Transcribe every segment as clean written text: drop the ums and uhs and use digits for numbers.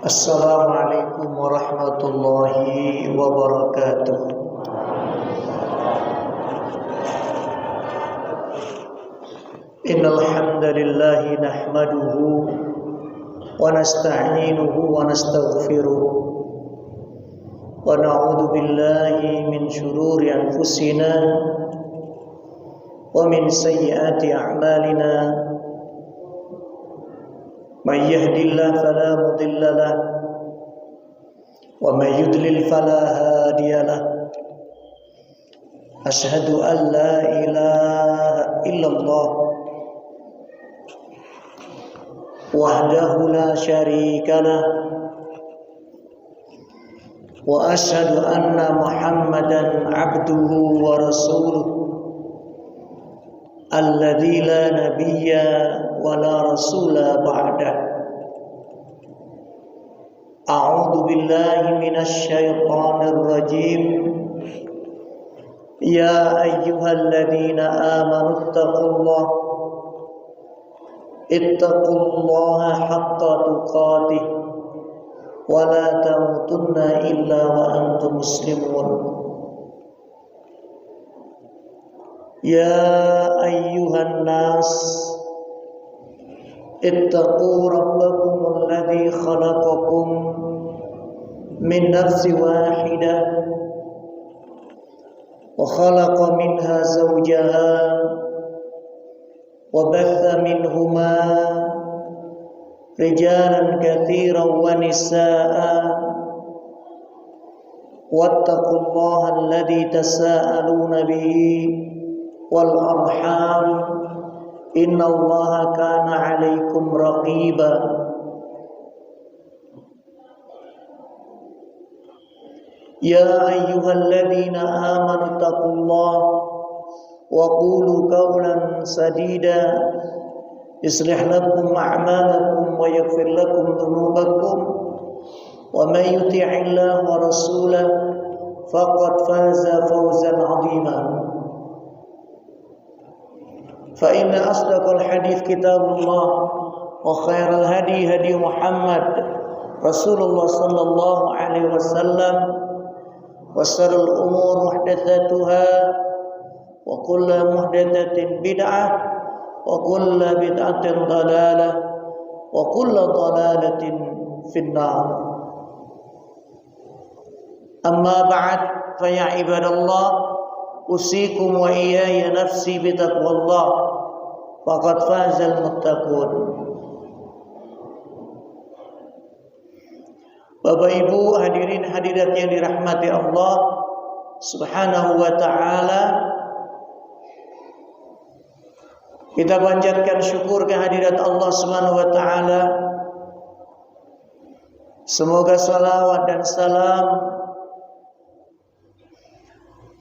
Assalamualaikum warahmatullahi wabarakatuh. Innal hamdalillah nahmaduhu wa nasta'inuhu wa nastaghfiruh wa na'udzu billahi min shururi anfusina wa min sayyiati a'malina. من يهد الله فلا مضل له ومن يضلل فلا هادي له أشهد أن لا إله إلا الله وحده لا شريك له وأشهد أن محمدا عبده ورسوله الذي لا نبي ولا رسول بعده. أعوذ بالله من الشيطان الرجيم. يا أيها الذين آمنوا اتقوا الله حق تقاته ولا تموتن إلا وأنتم مسلمون. يا أيها الناس اتقوا ربكم الذي خلقكم من نفس واحدة وخلق منها زوجها وبث منهما رجالا كثيرا ونساء واتقوا الله الذي تساءلون به والأرحام إن الله كان عليكم رقيبا. يا أيها الذين آمنوا اتقوا الله وقولوا قولا سديدا يصلح لكم أعمالكم ويغفر لكم ذنوبكم ومن يطع الله ورسوله فقد فاز فوزا عظيما. فإن أصدق الحديث كتاب الله وخير الهدي هدي محمد رسول الله صلى الله عليه وسلم وشر الأمور محدثاتها وكل محدثة بدعة وكل بدعة ضلالة وكل ضلالة في النار. أما بعد فيا عباد الله usikum wa iyaya nafsi bitaqwallah faqad fazal muttaqun. Bapak Ibu hadirin hadirat yang dirahmati Allah Subhanahu wa taala, kita panjatkan syukur kehadirat Allah Subhanahu wa taala. Semoga salawat dan salam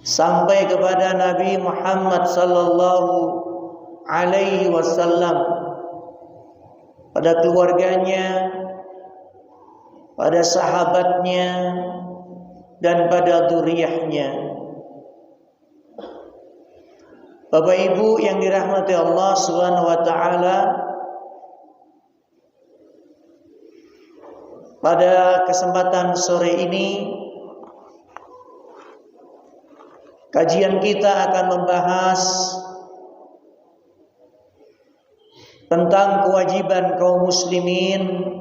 sampai kepada Nabi Muhammad sallallahu alaihi wasallam, pada keluarganya, pada sahabatnya, dan pada dzurriyyahnya. Bapak Ibu yang dirahmati Allah Subhanahu wa taala, pada kesempatan sore ini kajian kita akan membahas tentang kewajiban kaum muslimin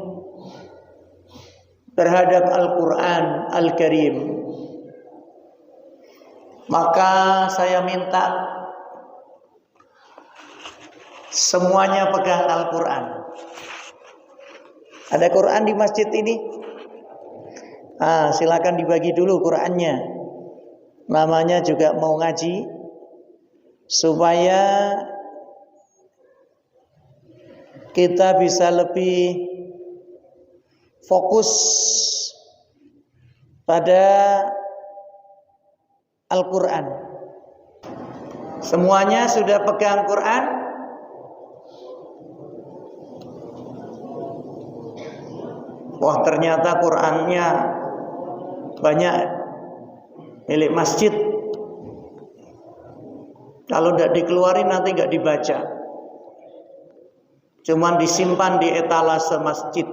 terhadap Al-Quran Al-Karim. Maka saya minta semuanya pegang Al-Quran. Ada Quran di masjid ini? Silakan dibagi dulu Qurannya. Namanya juga mau ngaji, supaya kita bisa lebih fokus pada Al-Quran. Semuanya sudah pegang Quran? Wah, ternyata Qurannya banyak milik masjid. Kalau tidak dikeluarin nanti nggak dibaca. Cuman disimpan di etalase masjid.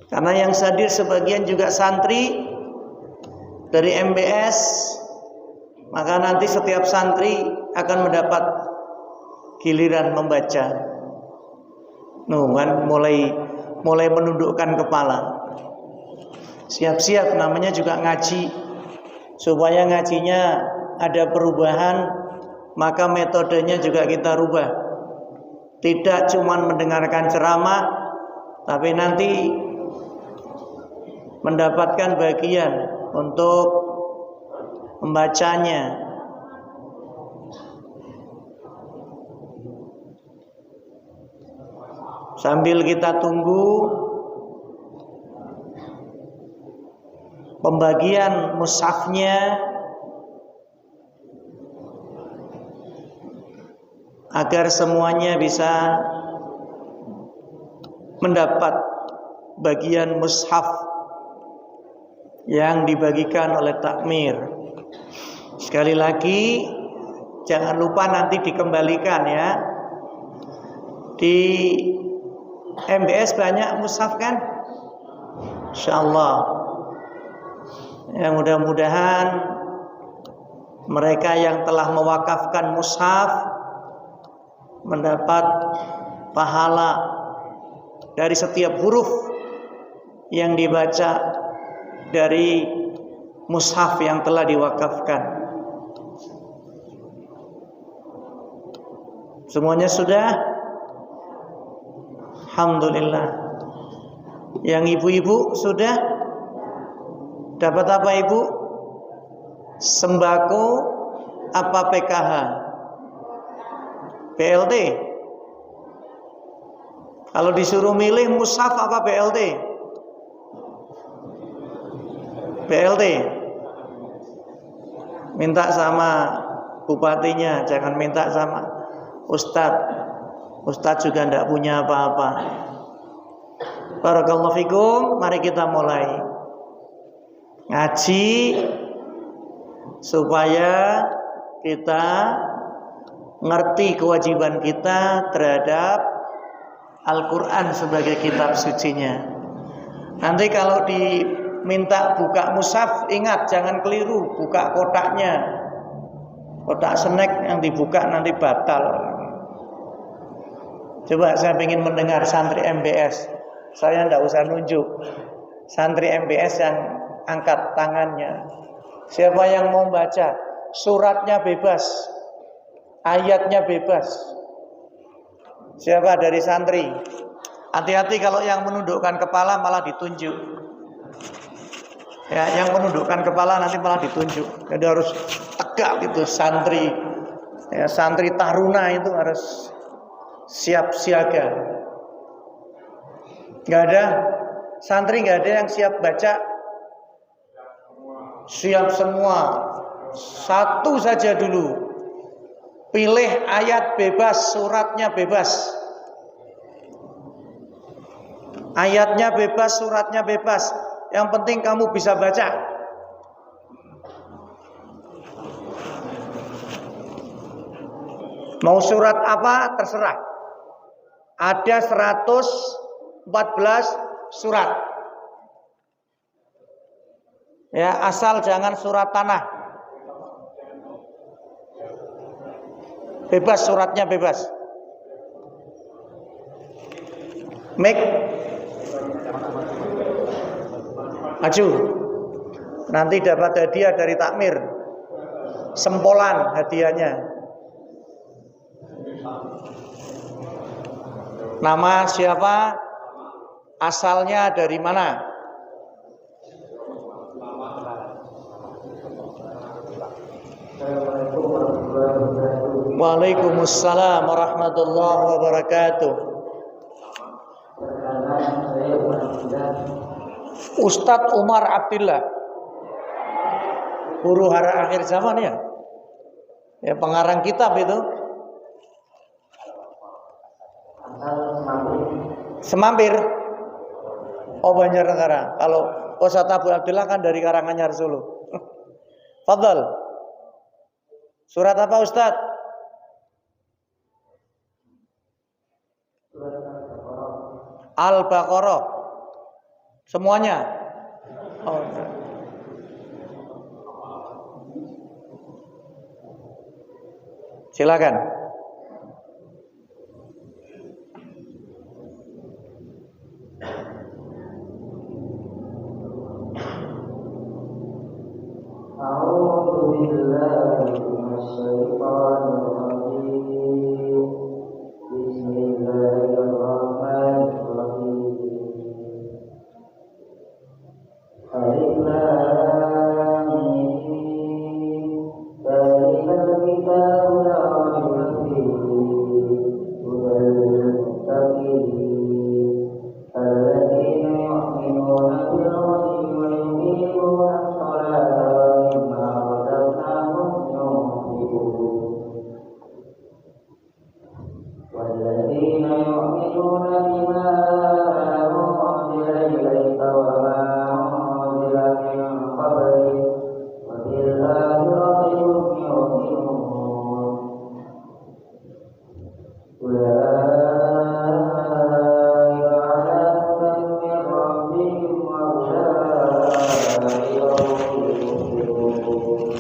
Karena yang hadir sebagian juga santri dari MBS, maka nanti setiap santri akan mendapat giliran membaca. Kan mulai menundukkan kepala. Siap-siap, namanya juga ngaji. Supaya ngajinya ada perubahan, maka metodenya juga kita rubah. Tidak cuma mendengarkan ceramah, tapi nanti mendapatkan bagian untuk membacanya. Sambil kita tunggu pembagian mushafnya, agar semuanya bisa mendapat bagian mushaf yang dibagikan oleh takmir. Sekali lagi, jangan lupa nanti dikembalikan ya. Di MBS banyak mushaf kan? Insyaallah. Ya, mudah-mudahan mereka yang telah mewakafkan mushaf mendapat pahala dari setiap huruf yang dibaca dari mushaf yang telah diwakafkan. Semuanya sudah? Alhamdulillah. Yang ibu-ibu sudah? Dapat apa ibu? Sembako apa PKH? BLT? Kalau disuruh milih mushaf apa BLT? BLT. Minta sama bupatinya, jangan minta sama ustadz. Ustadz juga tidak punya apa-apa. Barakallahu fikum. Mari kita mulai ngaji supaya kita ngerti kewajiban kita terhadap Al-Quran sebagai kitab sucinya. Nanti kalau diminta buka mushaf, ingat jangan keliru, buka kotaknya. Kotak snack yang dibuka nanti batal. Coba saya ingin mendengar santri MBS. Saya tidak usah nunjuk. Santri MBS yang angkat tangannya. Siapa yang mau baca? Suratnya bebas, ayatnya bebas. Siapa dari santri? Hati-hati kalau yang menundukkan kepala malah ditunjuk. Ya, yang menundukkan kepala nanti malah ditunjuk. Jadi harus tegak gitu santri. Ya, santri taruna itu harus siap siaga. Nggak ada santri, nggak ada yang siap baca. Siap semua. Satu saja dulu. Pilih ayat bebas, suratnya bebas. Ayatnya bebas, suratnya bebas. Yang penting kamu bisa baca. Mau surat apa terserah. Ada 114 surat. Ya, asal jangan surat tanah. Bebas, suratnya bebas. Mik maju. Nanti dapat hadiah dari takmir. Sempolan hadiahnya. Nama siapa? Asalnya dari mana? Waalaikumsalam warahmatullahi wabarakatuh. Ustadz Umar Abdillah, guru hara akhir zaman ya. Ya, pengarang kitab itu. Semampir. Oh, Banjarnegara. Kalau Ustadz Abu Abdillah kan dari Karanganyar Solo. Fadhal. Surat apa Ustadz? Al-Baqarah. Semuanya? Oh, enggak. Silakan.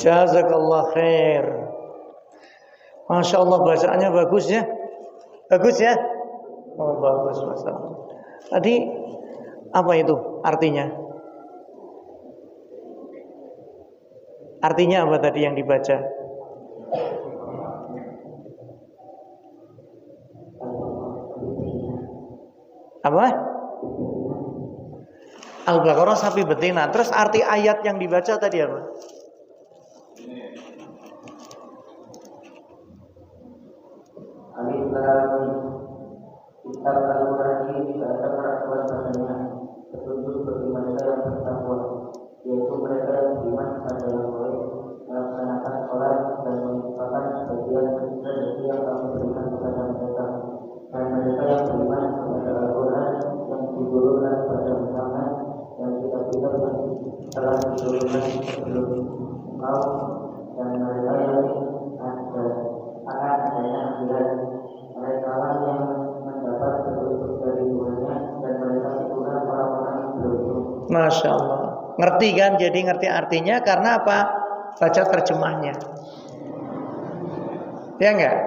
Jazakallah khair. Masya Allah, bacaannya bagus ya. Bagus ya. Oh bagus, Masya Allah. Tadi apa itu artinya? Artinya apa tadi yang dibaca? Apa? Al-Baqarah sapi betina. Terus arti ayat yang dibaca tadi apa? Alif Lam Kitab Al-Quran ini tidak ada peraturan padanya petunjuk bagi mereka yang bertakwa, yaitu mereka yang beriman pada yang baik, melaksanakan sholat dan mengumpulkan sebagian rezeki yang kami berikan kepada mereka, dan mereka yang beriman kepada Al-Quran yang diturunkan pada Muhammad dan kitab-kitab yang telah diturunkan sebelum kau, dan mereka yang akan adanya akhirat. Mereka lah yang mendapat petunjuk dari Tuhannya, dan mereka itulah orang-orang yang beruntung. Masya Allah. Ngerti kan? Jadi ngerti artinya karena apa? Baca terjemahnya. Ya enggak?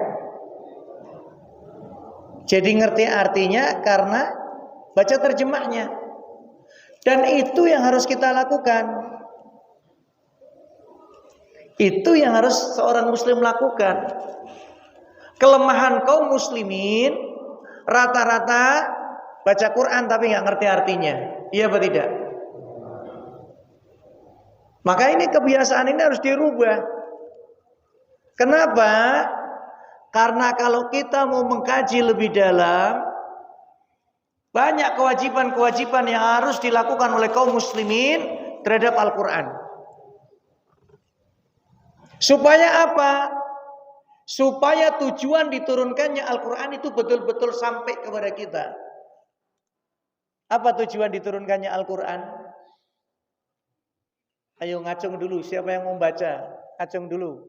Jadi ngerti artinya karena baca terjemahnya. Dan itu yang harus kita lakukan. Itu yang harus seorang muslim lakukan. Kelemahan kaum muslimin rata-rata baca Quran tapi nggak ngerti artinya. Iya apa tidak? Maka ini kebiasaan ini harus dirubah. Kenapa? Karena kalau kita mau mengkaji lebih dalam, banyak kewajiban-kewajiban yang harus dilakukan oleh kaum muslimin terhadap Al-Quran. Supaya apa? Supaya tujuan diturunkannya Al-Quran itu betul-betul sampai kepada kita. Apa tujuan diturunkannya Al-Quran? Ayo ngacung dulu, siapa yang mau baca? Ngacung dulu.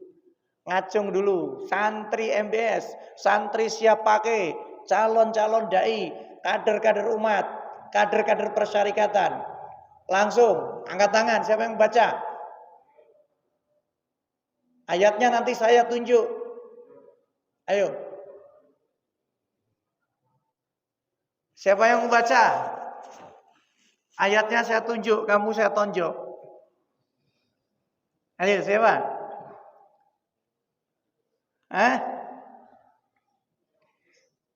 Ngacung dulu. Santri MBS, santri siap pakai, calon-calon dai, kader-kader umat, kader-kader persyarikatan. Langsung, angkat tangan, siapa yang baca? Ayatnya nanti saya tunjuk. Ayo. Siapa yang membaca? Ayatnya saya tunjuk, kamu saya tonjok. Ayo, siapa?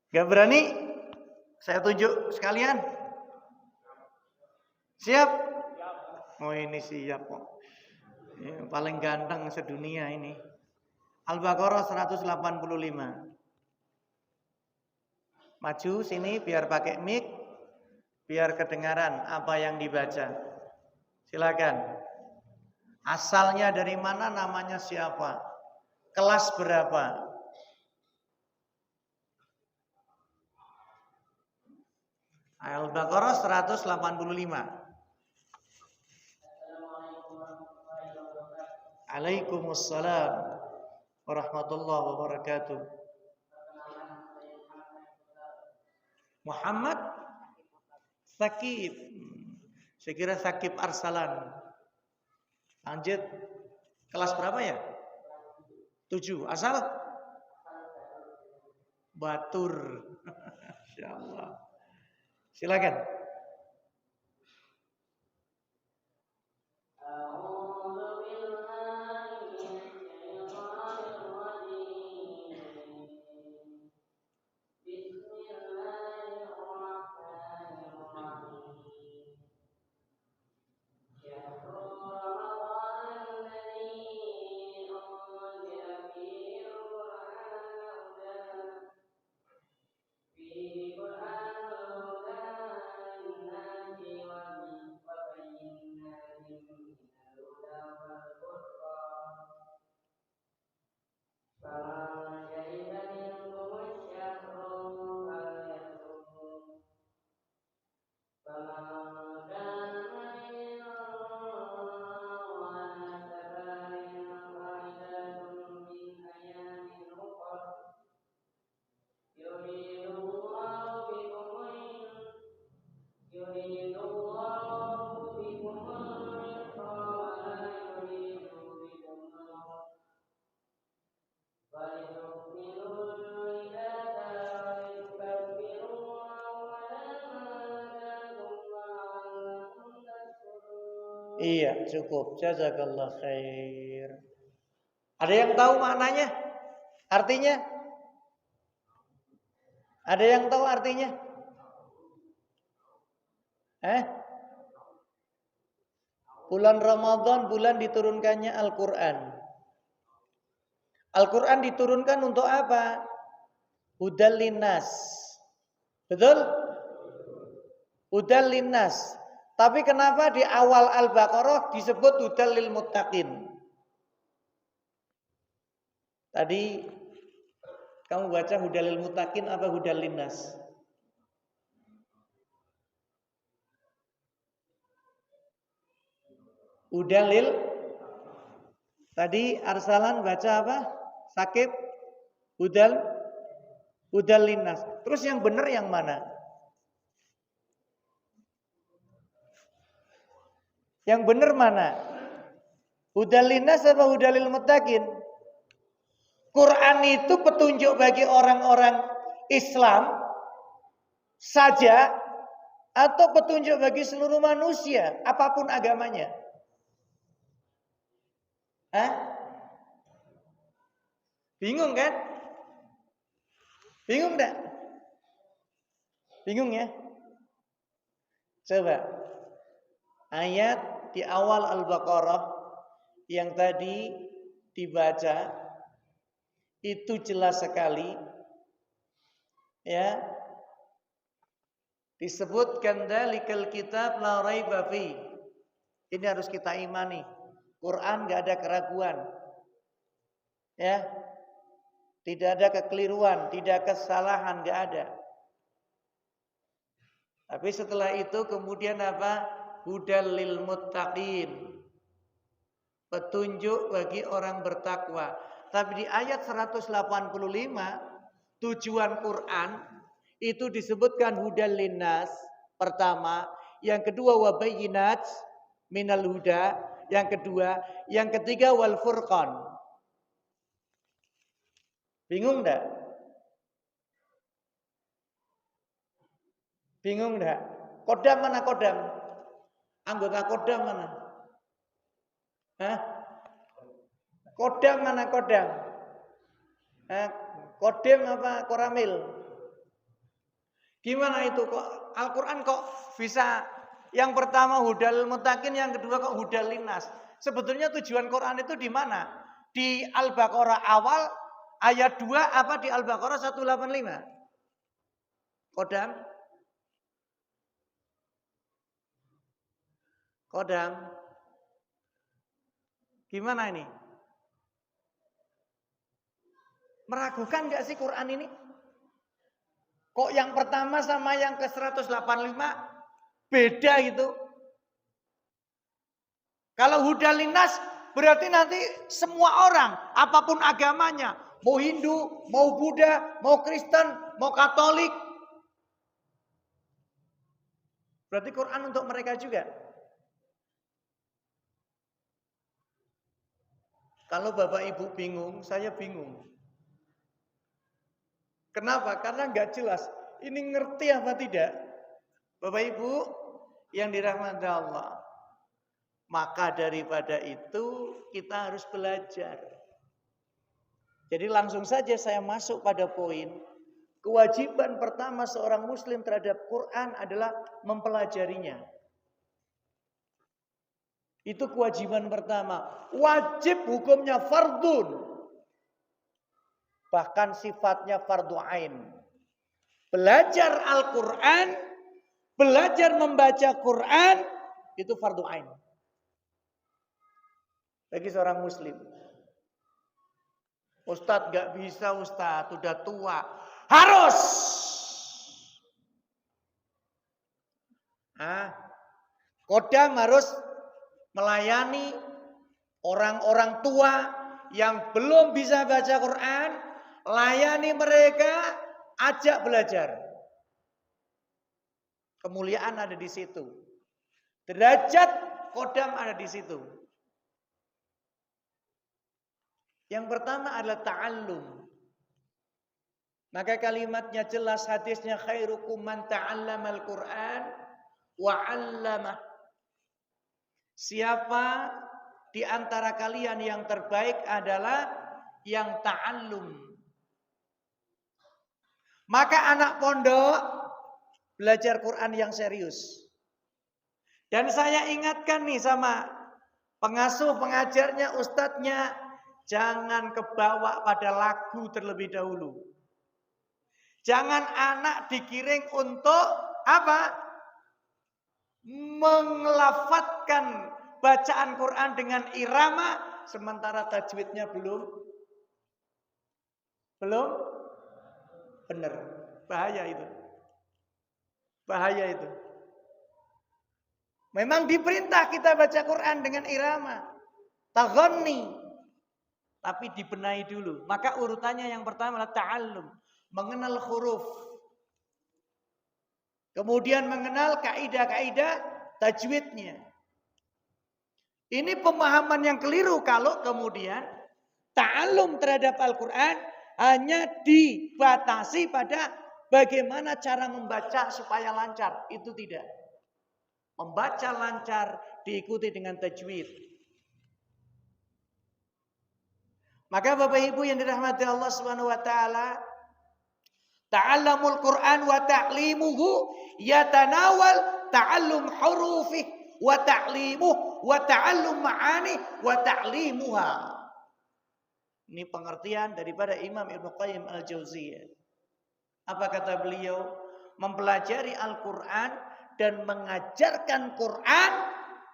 Gak berani? Saya tunjuk sekalian. Siap? Oh ini siap kok. Yang paling ganteng sedunia ini. Al-Baqarah 185. Maju sini biar pakai mic, biar kedengaran apa yang dibaca. Silakan. Asalnya dari mana, namanya siapa? Kelas berapa? Al-Baqarah 185. Waalaikumsalam warahmatullahi wabarakatuh. Muhammad Sakib. Saya kira Sakib Arsalan. Lanjut. Kelas berapa ya? 7. Asal? Batur. Insyaallah. Silakan. Iya, cukup. Jazakallah khair. Ada yang tahu maknanya? Artinya? Ada yang tahu artinya? Bulan Ramadan, bulan diturunkannya Al-Quran. Al-Quran diturunkan untuk apa? Hudal linnas. Betul? Hudal linnas. Tapi kenapa di awal Al-Baqarah disebut hudal lil muttaqin? Tadi kamu baca hudal lil muttaqin apa hudal linnas? Hudal lil. Tadi Arsalan baca apa? Sakib hudal linnas. Terus yang benar yang mana? Yang benar mana? Hudal linnas apa hudalil muttaqin? Quran itu petunjuk bagi orang-orang Islam saja atau petunjuk bagi seluruh manusia apapun agamanya? Bingung kan? Bingung enggak? Bingung ya? Coba ayat di awal Al-Baqarah yang tadi dibaca itu jelas sekali ya. Disebutkan dalikal kitab la raiba fi. Ini harus kita imani. Quran enggak ada keraguan. Ya. Tidak ada kekeliruan, tidak kesalahan, enggak ada. Tapi setelah itu kemudian apa? Hudal lil muttaqin. Petunjuk bagi orang bertakwa. Tapi di ayat 185 tujuan Quran itu disebutkan hudal linnas pertama, yang kedua wabayyinat minal huda, yang kedua, yang ketiga wal furqan. Bingung enggak? Bingung enggak? Kodam mana kodam? Anggota kodam mana? Kodam mana kodam? Kodem apa koramil? Gimana itu kok Al-Quran kok bisa yang pertama hudal muttaqin, yang kedua kok hudal linnas? Sebetulnya tujuan Quran itu di mana? Di Al-Baqarah awal ayat 2 apa di Al-Baqarah 185? Kodam? Kodam. Gimana ini? Meragukan gak sih Quran ini? Kok yang pertama sama yang ke 185 beda gitu? Kalau hudal linnas berarti nanti semua orang, apapun agamanya, mau Hindu, mau Buddha, mau Kristen, mau Katolik. Berarti Quran untuk mereka juga. Kalau Bapak Ibu bingung, saya bingung. Kenapa? Karena nggak jelas. Ini ngerti apa tidak? Bapak Ibu yang dirahmati Allah. Maka daripada itu kita harus belajar. Jadi langsung saja saya masuk pada poin. Kewajiban pertama seorang muslim terhadap Quran adalah mempelajarinya. Itu kewajiban pertama. Wajib hukumnya fardun. Bahkan sifatnya fardu ain. Belajar Al-Quran, belajar membaca Quran, itu fardu ain. Bagi seorang muslim. Ustadz gak bisa Ustadz, udah tua. Harus! Kodam harus melayani orang-orang tua yang belum bisa baca Quran, layani mereka, ajak belajar. Kemuliaan ada di situ. Derajat kodam ada di situ. Yang pertama adalah ta'allum. Maka kalimatnya jelas, hadisnya khairukum man ta'allamal Qur'an wa 'allamah. Siapa di antara kalian yang terbaik adalah yang ta'allum. Maka anak pondok belajar Quran yang serius. Dan saya ingatkan nih sama pengasuh, pengajarnya, ustadznya, jangan kebawa pada lagu terlebih dahulu. Jangan anak digiring untuk apa? Mengelafatkan bacaan Quran dengan irama sementara tajwidnya belum benar. Bahaya itu. Bahaya itu. Memang diperintah kita baca Quran dengan irama, taghani, tapi dibenahi dulu. Maka urutannya yang pertama adalah ta'allum, mengenal huruf. Kemudian mengenal kaidah-kaidah tajwidnya. Ini pemahaman yang keliru kalau kemudian ta'allum terhadap Al-Quran hanya dibatasi pada bagaimana cara membaca supaya lancar. Itu tidak. Membaca lancar diikuti dengan tajwid. Maka Bapak Ibu yang dirahmati Allah Subhanahu wa taala, ta'allamul Qur'an wa ta'limuhu yatanawal ta'allum hurufih wa ta'limuh wa ta'allum ma'ani wa ta'limuha. Ini pengertian daripada Imam Ibnu Qayyim Al-Jauziyah. Apa kata beliau? Mempelajari Al-Quran dan mengajarkan Quran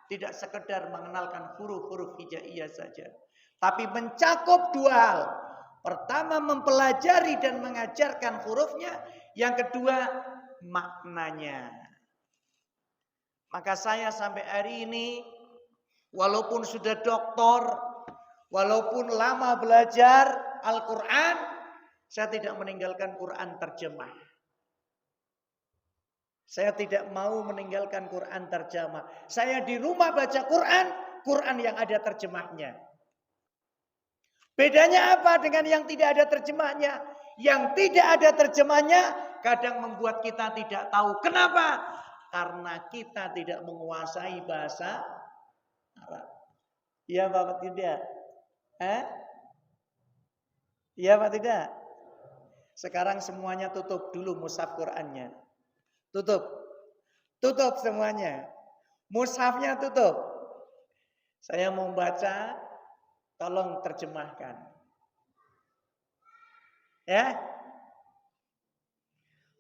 tidak sekedar mengenalkan huruf-huruf hijaiyah saja, tapi mencakup dua hal. Pertama, mempelajari dan mengajarkan hurufnya. Yang kedua, maknanya. Maka saya sampai hari ini, walaupun sudah doktor, walaupun lama belajar Al-Quran, saya tidak meninggalkan Quran terjemah. Saya tidak mau meninggalkan Quran terjemah. Saya di rumah baca Quran, Quran yang ada terjemahnya. Bedanya apa dengan yang tidak ada terjemahnya? Yang tidak ada terjemahnya kadang membuat kita tidak tahu. Kenapa? Karena kita tidak menguasai bahasa Arab. Iya Bapak tidak? Iya Pak tidak? Sekarang semuanya tutup dulu mushaf Qurannya. Tutup semuanya. Mushafnya tutup. Saya mau baca, tolong terjemahkan. Ya.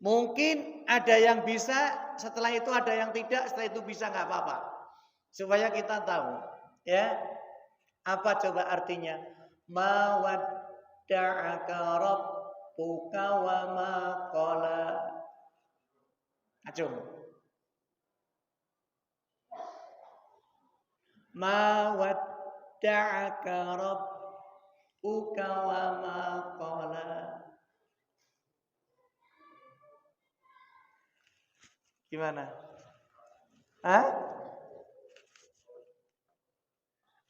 Mungkin ada yang bisa, setelah itu ada yang tidak, setelah itu bisa nggak apa-apa. Supaya kita tahu, ya. Apa coba artinya? Mawadda'aka rabbuka wa ma qala. Acung. Mawadda'aka rabbuka wa ma qala. Gimana?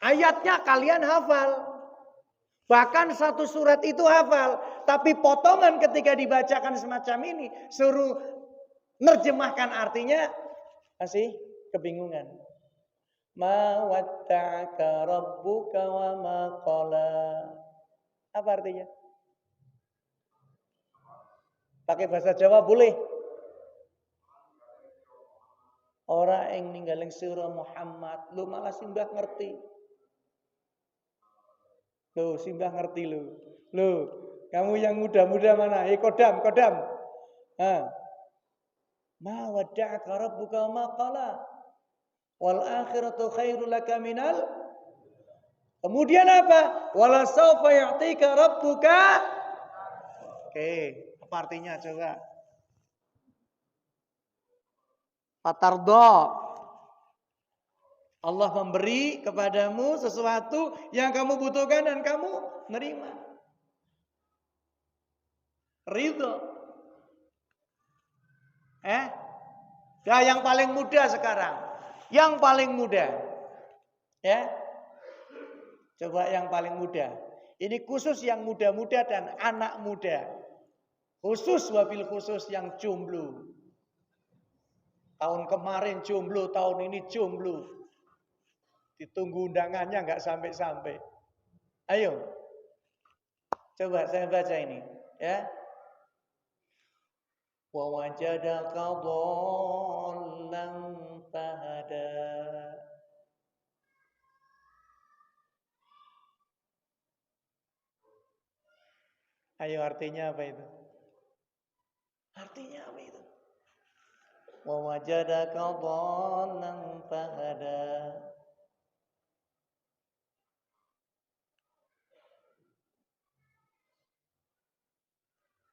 Ayatnya kalian hafal. Bahkan satu surat itu hafal. Tapi potongan ketika dibacakan semacam ini. Suruh nerjemahkan artinya. Masih kebingungan. Ma watta'aka rabbuka wa ma qala. Apa artinya? Pakai bahasa Jawa boleh. Orang yang ninggalin surah Muhammad, lu malah simbah ngerti. Lu simbah ngerti lu. Lu, kamu yang muda-muda mana? Kodam. Ma wadda'aka rabbuka wa ma qala. Wal akhiratu khairul laka minal. Kemudian apa? Wala sawfa yu'tika rabbuka. Oke, apa artinya coba? Fatardo. Allah memberi kepadamu sesuatu yang kamu butuhkan dan kamu nerima. Ridho. Nah, yang paling mudah sekarang. Yang paling mudah. Ya. Coba yang paling mudah. Ini khusus yang muda-muda dan anak muda. Khusus wabil khusus yang jomblo. Tahun kemarin jomblo, tahun ini jomblo. Ditunggu undangannya nggak sampai-sampai. Ayo. Coba saya baca ini, ya. Wa wajadaka dhallan fahada. Ayo artinya apa itu? Artinya apa itu? Wa wajadaka dhallan fahada.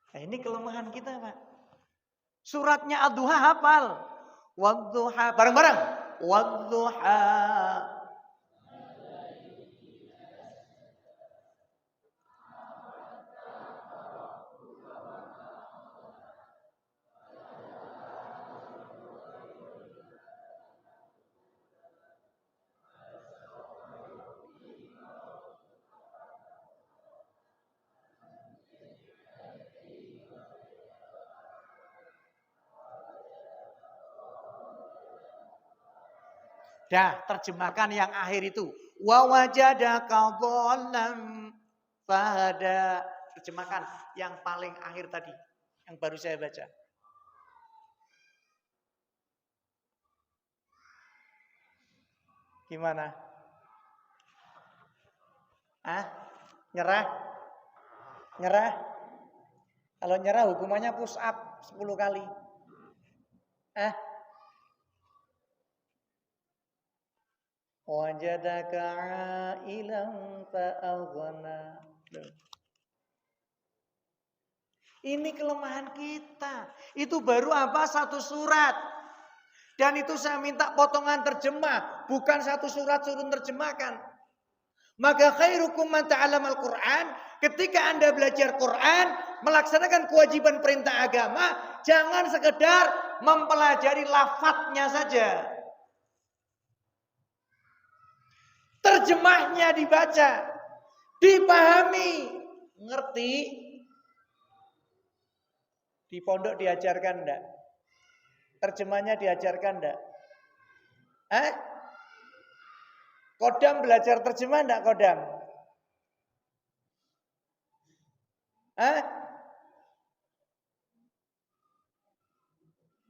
Nah, ini kelemahan kita, Pak. Suratnya Ad-Duha hafal. Wadduha, bareng-bareng. Wadduha. Dah, terjemahkan yang akhir itu. Wa wajadaka dhallan fahada. Terjemahkan yang paling akhir tadi. Yang baru saya baca. Gimana? Nyerah? Nyerah? Kalau nyerah hukumannya push up 10 kali. Wajadaka ailan fa'aghna. Ini kelemahan kita. Itu baru apa? Satu surat. Dan itu saya minta potongan terjemah. Bukan satu surat suruh terjemahkan. Maka khairukum man ta'allamal Qur'an. Ketika Anda belajar Quran, melaksanakan kewajiban perintah agama, jangan sekedar mempelajari lafadznya saja. Terjemahnya dibaca, dipahami, ngerti. Di pondok diajarkan enggak? Terjemahnya diajarkan enggak? Kodam belajar terjemah enggak Kodam?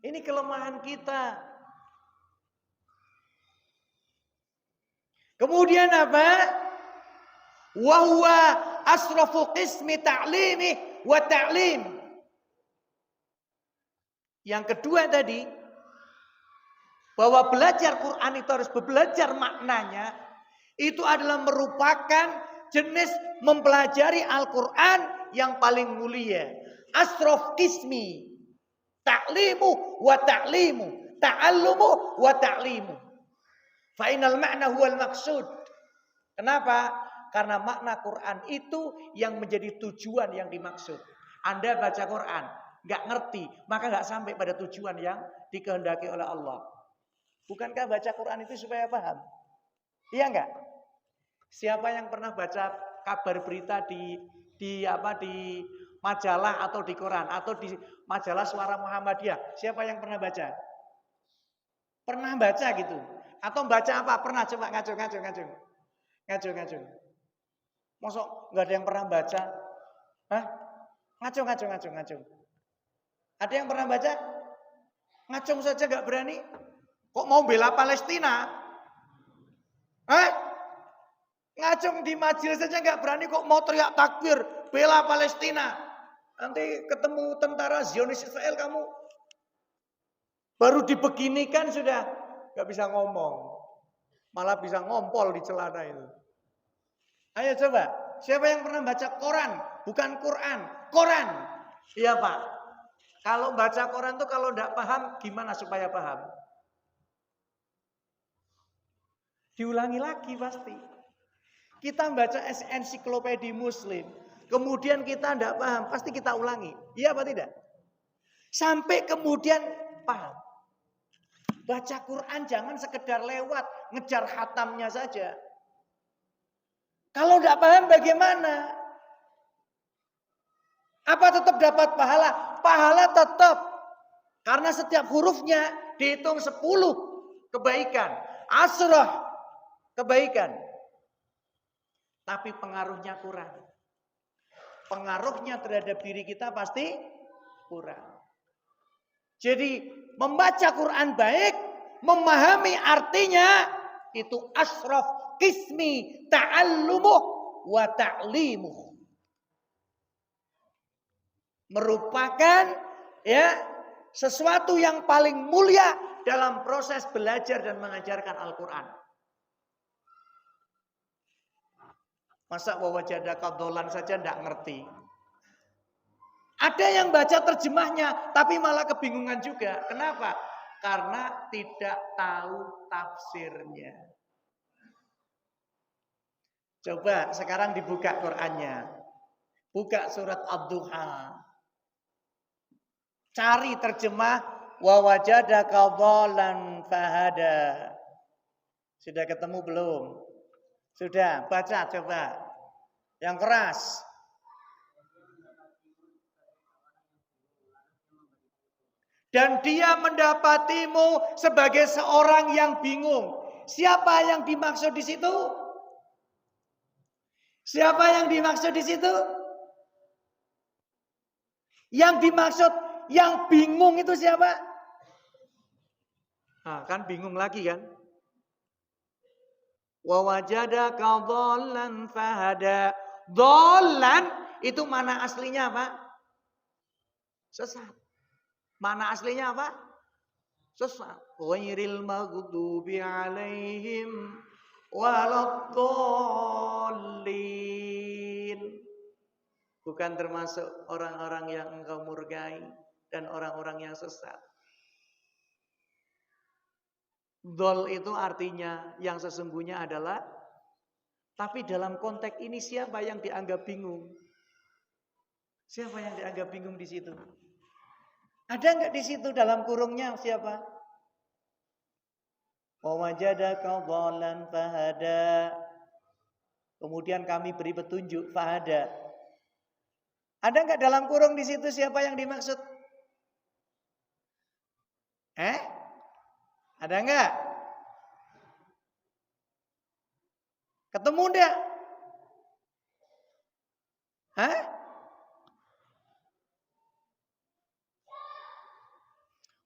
Ini kelemahan kita. Kemudian apa? Wa huwa asrafu qismi ta'limi wa ta'lim. Yang kedua tadi, bahwa belajar Quran itu harus belajar maknanya, itu adalah merupakan jenis mempelajari Al-Quran yang paling mulia. Asraf qismi ta'limu wa ta'limu, ta'allumu wa ta'limu. Fa'inal makna huwal maksud. Kenapa? Karena makna Quran itu yang menjadi tujuan yang dimaksud. Anda baca Quran, nggak ngerti, maka nggak sampai pada tujuan yang dikehendaki oleh Allah. Bukankah baca Quran itu supaya paham? Iya nggak? Siapa yang pernah baca kabar berita di majalah atau di koran atau di majalah Suara Muhammadiyah. Siapa yang pernah baca? Pernah baca gitu? Atau baca apa? Pernah? Coba ngacung. Mosok nggak ada yang pernah baca? Hah? Ngacung. Ada yang pernah baca? Ngacung saja nggak berani? Kok mau bela Palestina? Hah? Ngacung di majelis saja nggak berani, kok mau teriak takbir bela Palestina? Nanti ketemu tentara Zionis Israel kamu baru dibeginikan sudah nggak bisa ngomong, malah bisa ngompol di celana itu. Ayo coba, siapa yang pernah baca koran? Bukan Quran, koran. Iya Pak. Kalau baca koran tuh kalau nggak paham gimana supaya paham? Diulangi lagi pasti. Kita baca ensiklopedia Muslim, kemudian kita tidak paham, pasti kita ulangi. Iya apa tidak? Sampai kemudian paham. Baca Quran jangan sekedar lewat, ngejar khatamnya saja. Kalau tidak paham bagaimana? Apa tetap dapat pahala? Pahala tetap. Karena setiap hurufnya dihitung 10 kebaikan. Asrah kebaikan. Tapi pengaruhnya kurang. Pengaruhnya terhadap diri kita pasti kurang. Jadi membaca Quran baik, memahami artinya, itu asraf qismi ta'allumuh wa ta'limuh. Merupakan sesuatu yang paling mulia dalam proses belajar dan mengajarkan Al-Quran. Masa wawajadaka dolan saja tidak ngerti. Ada yang baca terjemahnya tapi malah kebingungan juga. Kenapa? Karena tidak tahu tafsirnya. Coba sekarang dibuka Qurannya. Buka surat Ad-Duha. Cari terjemah wawajadaka dolan fahada. Sudah ketemu belum? Sudah, baca coba. Yang keras. Dan dia mendapatimu sebagai seorang yang bingung. Siapa yang dimaksud di situ? Siapa yang dimaksud di situ? Yang dimaksud, yang bingung itu siapa? Nah, kan bingung lagi kan? Wa wajadaka dhallan fahada. Dhallan itu mana aslinya apa? Sesat. Mana aslinya apa? Sesat. Ghairil maghdubi alaihim waladdallin. Bukan termasuk orang-orang yang engkau murkai dan orang-orang yang sesat. Dhol itu artinya yang sesungguhnya adalah, tapi dalam konteks ini siapa yang dianggap bingung? Siapa yang dianggap bingung di situ? Ada enggak di situ dalam kurungnya siapa? Wajadaka dhalan fahada. Kemudian kami beri petunjuk fahada. Ada enggak dalam kurung di situ siapa yang dimaksud? Ada enggak? Ketemu enggak?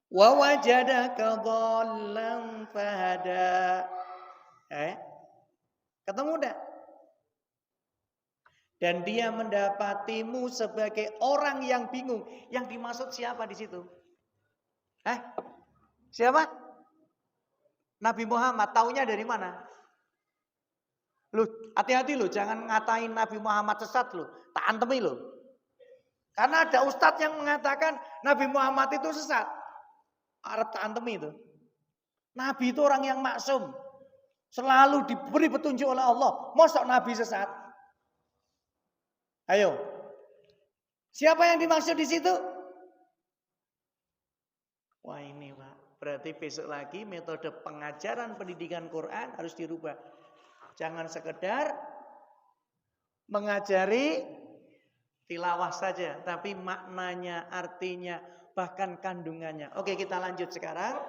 Wa wajadaka dhallan fahada. Ketemu enggak? Dan dia mendapatimu sebagai orang yang bingung. Yang dimaksud siapa di situ? Siapa? Nabi Muhammad. Taunya dari mana? Loh, hati-hati loh, jangan ngatain Nabi Muhammad sesat loh. Tak antemi loh. Karena ada ustadz yang mengatakan Nabi Muhammad itu sesat. Arab tak antemi itu. Nabi itu orang yang maksum. Selalu diberi petunjuk oleh Allah. Mosok Nabi sesat? Ayo. Siapa yang dimaksud di situ? Wah ini Pak. Berarti besok lagi metode pengajaran pendidikan Quran harus dirubah. Jangan sekedar mengajari tilawah saja, tapi maknanya, artinya, bahkan kandungannya. Oke, kita lanjut sekarang.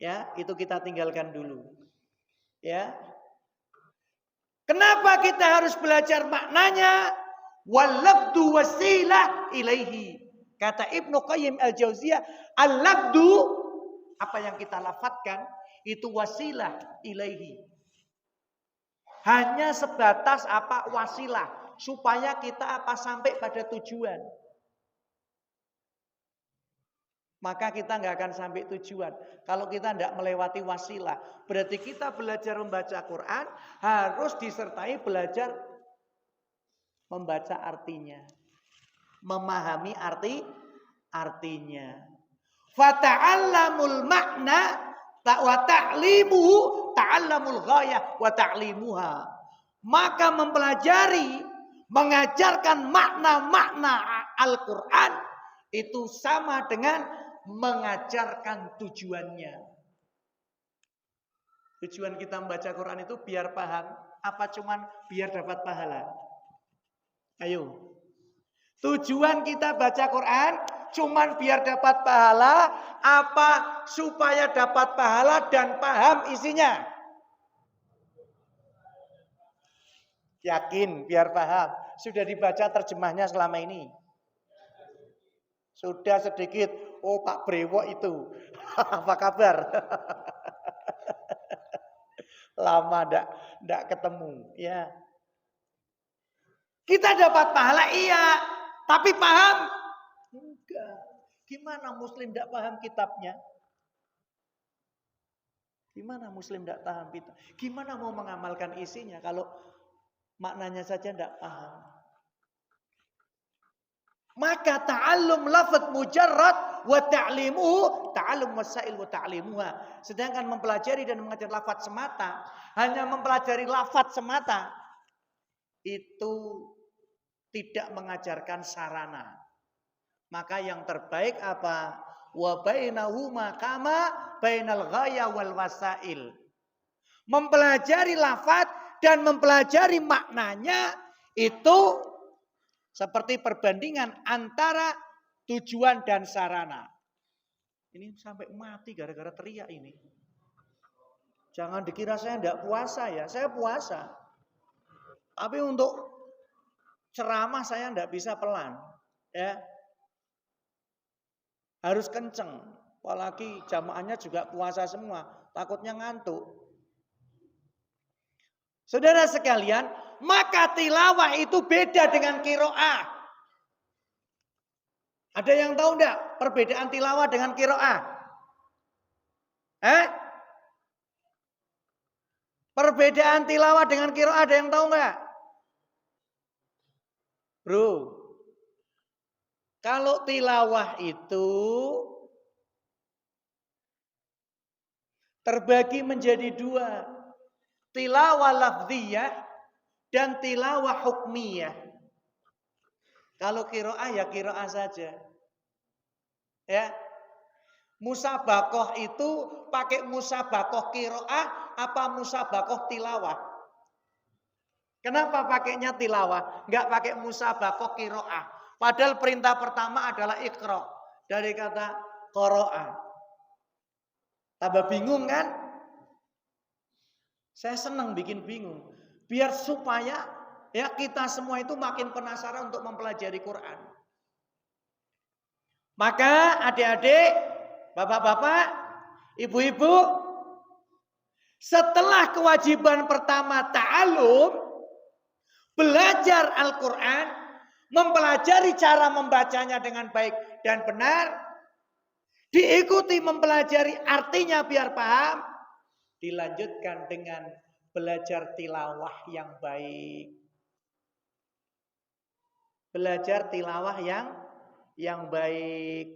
Ya, itu kita tinggalkan dulu. Ya. Kenapa kita harus belajar maknanya? Wal-labdu wasilah ilaihi. Kata Ibnu Qayyim al-Jauziyah, al-labdu, apa yang kita lafadzkan, itu wasilah ilaihi. Hanya sebatas apa? Wasilah. Supaya kita apa? Sampai pada tujuan. Maka kita nggak akan sampai tujuan. Kalau kita tidak melewati wasilah. Berarti kita belajar membaca Quran harus disertai belajar membaca artinya. Memahami artinya. Fata'allamul makna wa ta'limuhu ta'allamul ghayah wa ta'limuha. Maka mempelajari, mengajarkan makna-makna Al-Quran itu sama dengan mengajarkan tujuannya. Tujuan kita membaca Quran itu biar paham, apa cuman biar dapat pahala? Ayo. Tujuan kita baca Quran cuman biar dapat pahala, apa supaya dapat pahala dan paham isinya? Yakin biar paham. Sudah dibaca terjemahnya selama ini? Sudah sedikit. Oh, Pak Brewok itu. Apa kabar? Lama ndak ketemu, ya. Kita dapat pahala iya, tapi paham? Enggak. Gimana muslim ndak paham kitabnya? Gimana muslim ndak paham kitab? Gimana mau mengamalkan isinya kalau maknanya saja ndak paham? Maka ta'allum lafaz mujarrad wa ta'limuhu ta'allum wasail wa ta'limuha. Sedangkan mempelajari dan mengajar lafaz semata, hanya mempelajari lafaz semata itu tidak mengajarkan sarana. Maka yang terbaik apa? Wa bainahuma kama bainal ghaya wal wasail. Mempelajari lafaz dan mempelajari maknanya itu seperti perbandingan antara tujuan dan sarana. Ini sampai mati gara-gara teriak ini. Jangan dikira saya tidak puasa ya. Saya puasa. Tapi untuk ceramah saya tidak bisa pelan. Ya. Harus kenceng. Apalagi jamaahnya juga puasa semua. Takutnya ngantuk. Saudara sekalian, maka tilawah itu beda dengan qiraah. Ada yang tahu enggak perbedaan tilawah dengan qiraah? Perbedaan tilawah dengan qiraah ada yang tahu enggak? Bro, kalau tilawah itu terbagi menjadi dua. Tilawah lafziyah dan tilawah hukmiyah. Kalau qiraah ya qiraah saja. Ya. Musabaqah itu pakai musabaqah qiraah apa musabaqah tilawah? Kenapa pakainya tilawah? Enggak pakai musabaqah qiraah. Padahal perintah pertama adalah iqra. Dari kata qara'a. Tambah bingung kan? Saya senang bikin bingung. Biar supaya ya kita semua itu makin penasaran untuk mempelajari Quran. Maka adik-adik, bapak-bapak, ibu-ibu, setelah kewajiban pertama ta'alum, belajar Al-Quran, mempelajari cara membacanya dengan baik dan benar, diikuti mempelajari artinya biar paham, dilanjutkan dengan belajar tilawah yang baik. Belajar tilawah yang baik.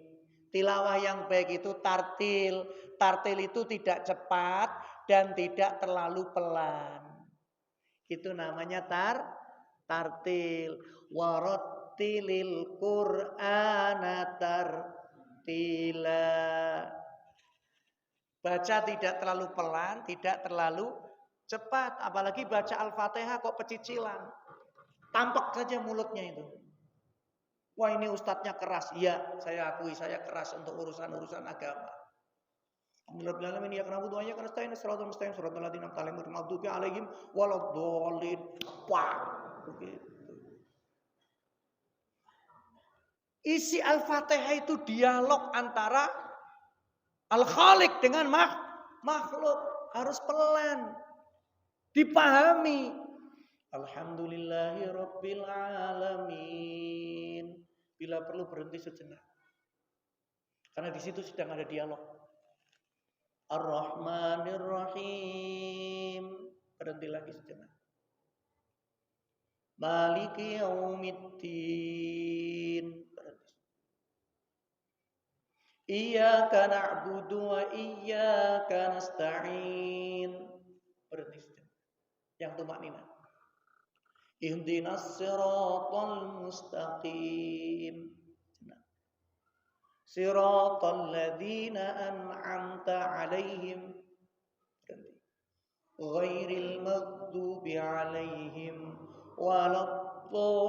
Tilawah yang baik itu tartil. Tartil itu tidak cepat dan tidak terlalu pelan. Itu namanya tartil. Warattilil Qur'ana tartila. Baca tidak terlalu pelan, tidak terlalu cepat. Apalagi baca Al-Fatihah kok pecicilan. tampak saja mulutnya itu. Wah, ini ustadznya keras. Iya, saya akui saya keras untuk urusan-urusan agama. Alhamdulillah ya karena butuh ayat karena siratal mustaqim siratal ladzina an'amta alaihim ghairil maghdubi alaihim waladdallin. Wah, begitu. Isi Al-Fatihah itu dialog antara Al-Khaliq dengan makhluk. Harus pelan. Dipahami. Alhamdulillahi Rabbil Alamin. Bila perlu berhenti sejenak. Karena di situ sedang ada dialog. Ar-Rahmanir Rahim. Berhenti lagi sejenak. Maliki Yaumiddin. Iyyaka na'budu wa iyyaka nasta'in. Berhenti sejenak. Yang tumaknina. Ihdinas siratal mustaqim. Siratal ladzina an'amta 'alaihim. Ghairil maghdubi 'alaihim waladdallin.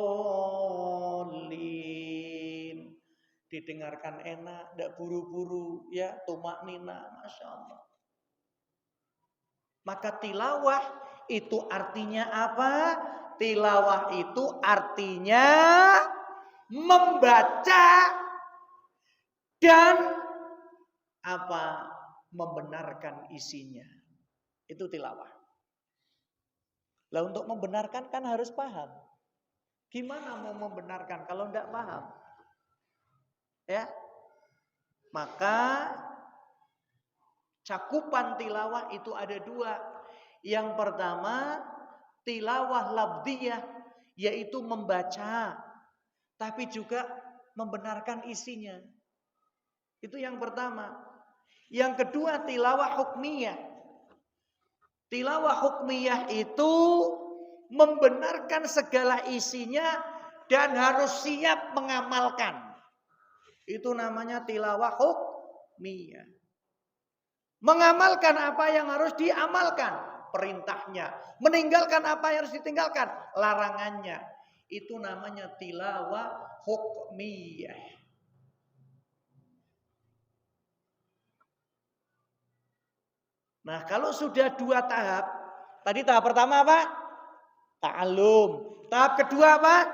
Didengarkan enak, tidak buru-buru, ya, tumaknina, masya Allah. Maka tilawah itu artinya apa? Tilawah itu artinya membaca dan apa? Membenarkan isinya. Itu tilawah. Lah untuk membenarkan kan harus paham. Gimana mau membenarkan kalau tidak paham? Ya, maka cakupan tilawah itu ada dua. Yang pertama tilawah labdiyah, yaitu membaca, tapi juga membenarkan isinya. Itu yang pertama. Yang kedua tilawah hukmiyah. Tilawah hukmiyah itu membenarkan segala isinya dan harus siap mengamalkan. Itu namanya tilawah hukmiyah. Mengamalkan apa yang harus diamalkan, perintahnya. Meninggalkan apa yang harus ditinggalkan, larangannya. Itu namanya tilawah hukmiyah. Nah, kalau sudah dua tahap, tadi tahap pertama apa? Ta'allum. Tahap kedua apa?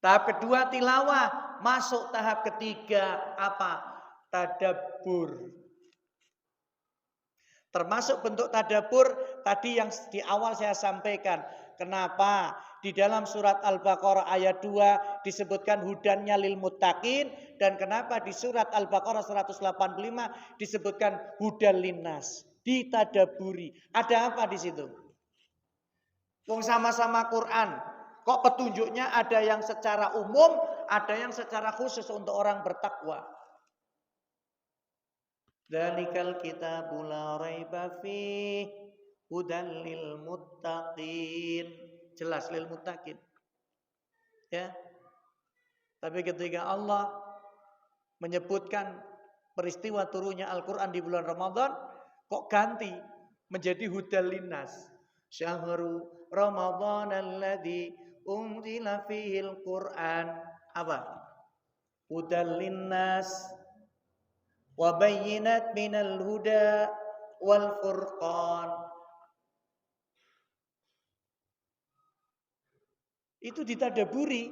Tahap kedua tilawah. Masuk tahap ketiga apa? Tadabbur. Termasuk bentuk tadabbur tadi yang di awal saya sampaikan. Kenapa di dalam surat Al-Baqarah ayat 2 disebutkan hudannya lil muttaqin, dan kenapa di surat Al-Baqarah 185 disebutkan hudal linnas? Ditadaburi. Ada apa di situ? Wong sama-sama Quran. Kok petunjuknya ada yang secara umum, ada yang secara khusus untuk orang bertakwa. Dzalikal kitabul la raiba fihi hudal lil muttaqin. Jelas lil muttaqin. Ya. Tapi ketika Allah menyebutkan peristiwa turunnya Al-Qur'an di bulan Ramadan, kok ganti menjadi hudal linnas. Syahru Ramadan alladzi unzila fihil Qur'an. Apa? Hudal linnas wa bayyinat minal huda wal furqan. Itu ditadaburi.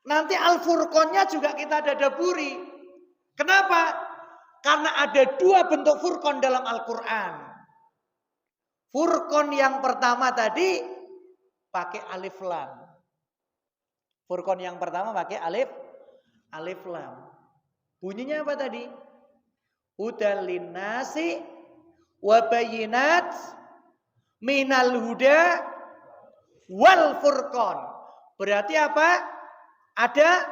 Nanti al-furqannya juga kita tadaburi. Kenapa? Karena ada dua bentuk furqan dalam Al-Qur'an. Furqan yang pertama tadi pakai alif lam. Furqan yang pertama pakai alif lam. Bunyinya apa tadi? Hudal linnasi wa bayyinat minal huda wal furqan. Berarti apa? Ada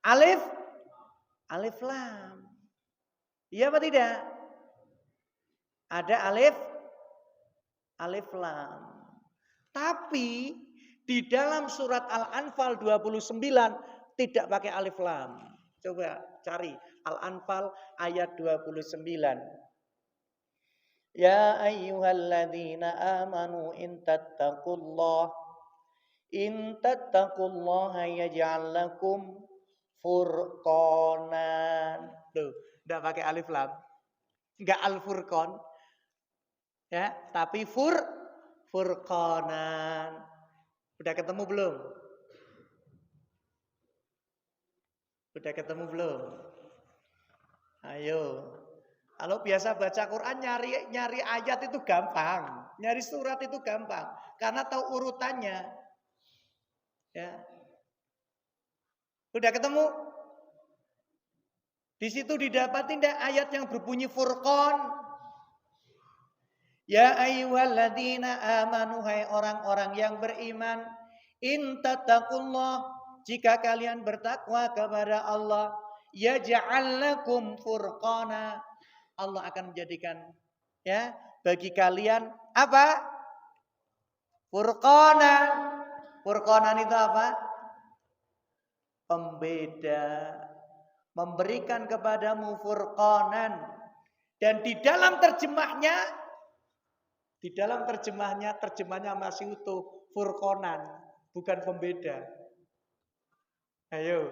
alif lam. Iya apa tidak? Ada alif lam. Tapi di dalam surat Al-Anfal 29 tidak pakai alif lam. Coba cari Al-Anfal ayat 29. Ya ayyuhalladzina amanu in tattaqullah In tattaqullaha yaj'al lakum furqanan. Tuh, enggak pakai alif lam. Enggak al-furqan. Ya, tapi furqanan. Udah ketemu belum? Udah ketemu belum? Ayo. Kalau biasa baca Quran nyari ayat itu gampang, nyari surat itu gampang karena tahu urutannya. Ya. Udah ketemu? Di situ didapati tidak ayat yang berbunyi Furqan. Ya ayyuhalladzina amanu, hai orang-orang yang beriman, in tattaqullah, jika kalian bertakwa kepada Allah, yaj'al lakum furqana, Allah akan menjadikan ya bagi kalian apa? Furqanan. Furqanan itu apa? Pembeda. Memberikan kepadamu furqanan. Dan di dalam terjemahnya masih utuh, furqanan, bukan pembeda. Ayo.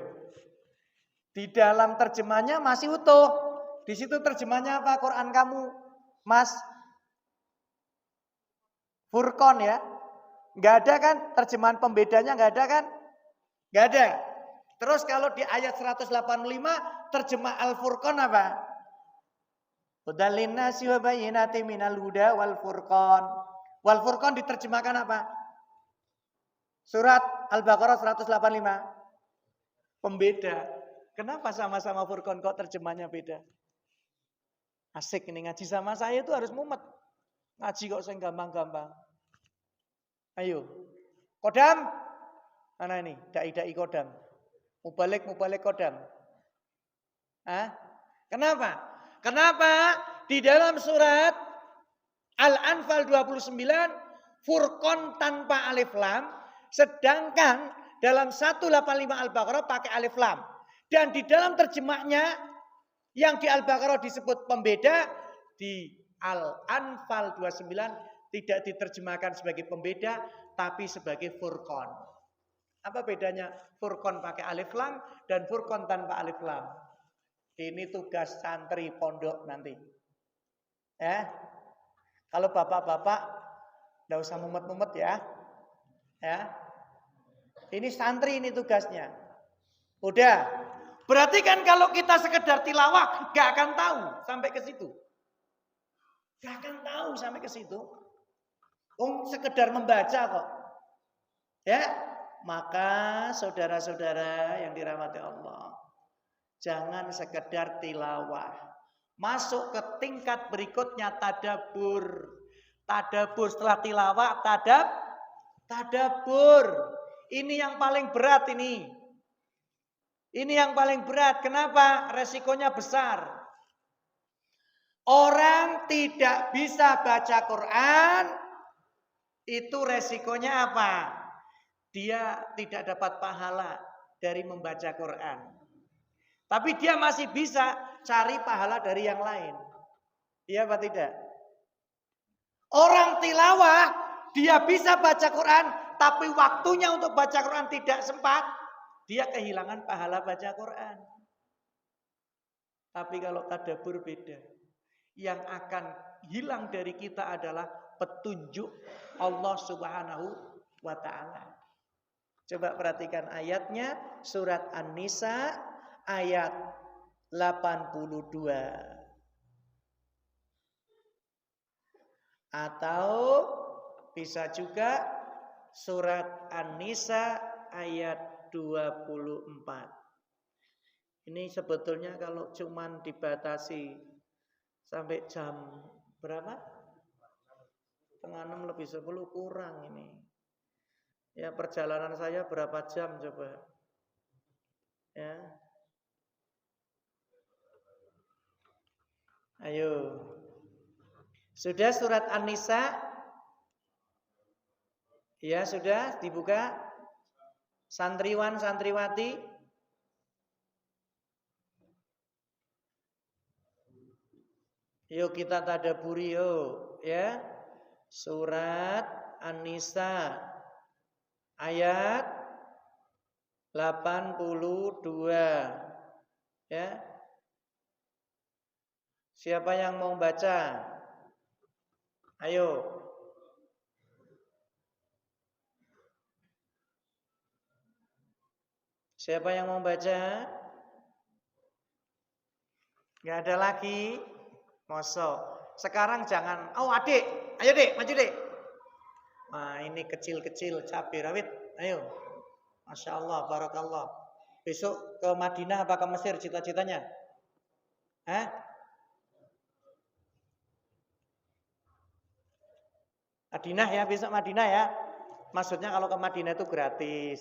Di dalam terjemahnya masih utuh. Di situ terjemahnya apa Quran kamu, Mas? Furqan ya? Enggak ada kan? Terjemahan pembedanya enggak ada kan? Enggak ada. Terus kalau di ayat 185 terjemah Al-Furqan apa? Hudal linnasi wa bayyinatin minal huda wal furqan. Wal furqan diterjemahkan apa? Surat Al-Baqarah 185. Pembeda. Kenapa sama-sama furqan kok terjemahnya beda? Asik ini ngaji sama saya itu harus mumet. Ngaji kok sing gampang-gampang. Ayo. Kodam. Mana ini? Dai-dai kodam. Mubalik kodam. Kenapa? Kenapa di dalam surat Al-Anfal 29 Furqan tanpa alif lam, sedangkan dalam 185 Al-Baqarah pakai alif lam. Dan di dalam terjemahnya yang di Al-Baqarah disebut pembeda, di Al-Anfal 29 tidak diterjemahkan sebagai pembeda tapi sebagai Furqan. Apa bedanya Furqan pakai alif lam dan Furqan tanpa alif lam? Ini tugas santri pondok nanti. Ya. Kalau bapak-bapak enggak usah mumet-mumet ya. Ya. Ini santri ini tugasnya. Udah. Berarti kan kalau kita sekedar tilawah enggak akan tahu sampai ke situ. Enggak akan tahu sampai ke situ. Sekedar membaca kok. Ya. Maka saudara-saudara yang dirahmati Allah, jangan sekedar tilawah. Masuk ke tingkat berikutnya tadabbur. Tadabbur setelah tilawah, tadabbur. Ini yang paling berat ini. Ini yang paling berat. Kenapa? Resikonya besar. Orang tidak bisa baca Quran, itu resikonya apa? Dia tidak dapat pahala dari membaca Quran. Tapi dia masih bisa cari pahala dari yang lain. Iya apa tidak? Orang tilawah, dia bisa baca Quran, tapi waktunya untuk baca Quran tidak sempat, dia kehilangan pahala baca Quran. Tapi kalau tadabbur beda. Yang akan hilang dari kita adalah petunjuk Allah Subhanahu wa ta'ala. Coba perhatikan ayatnya, surat An-Nisa ayat 82. Atau bisa juga surat An-Nisa ayat 24. Ini sebetulnya kalau cuman dibatasi sampai jam berapa? 5:30 lebih 10 kurang ini. Ya, perjalanan saya berapa jam coba? Ya. Ayo. Sudah surat An-Nisa? Ya, sudah dibuka. Santriwan, santriwati. Yuk kita tadabburi yuk, ya. Surat An-Nisa ayat 82. Ya. Siapa yang mau baca? Ayo. Siapa yang mau baca? Gak ada lagi. Mosok. Sekarang jangan. Oh adik, ayo dek, maju dek. Nah ini kecil-kecil cabai rawit. Ayo. Masya Allah, barakallah. Besok ke Madinah apa ke Mesir cita-citanya? Hah? Madinah ya, besok Madinah ya. Maksudnya kalau ke Madinah itu gratis.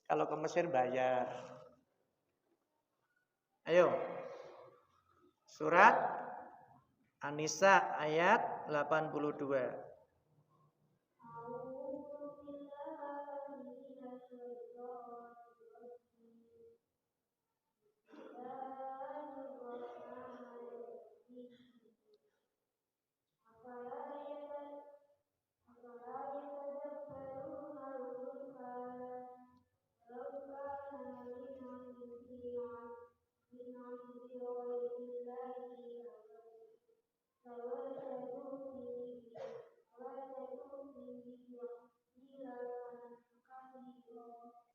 Kalau ke Mesir bayar. Ayo. Surat An-Nisa ayat 82.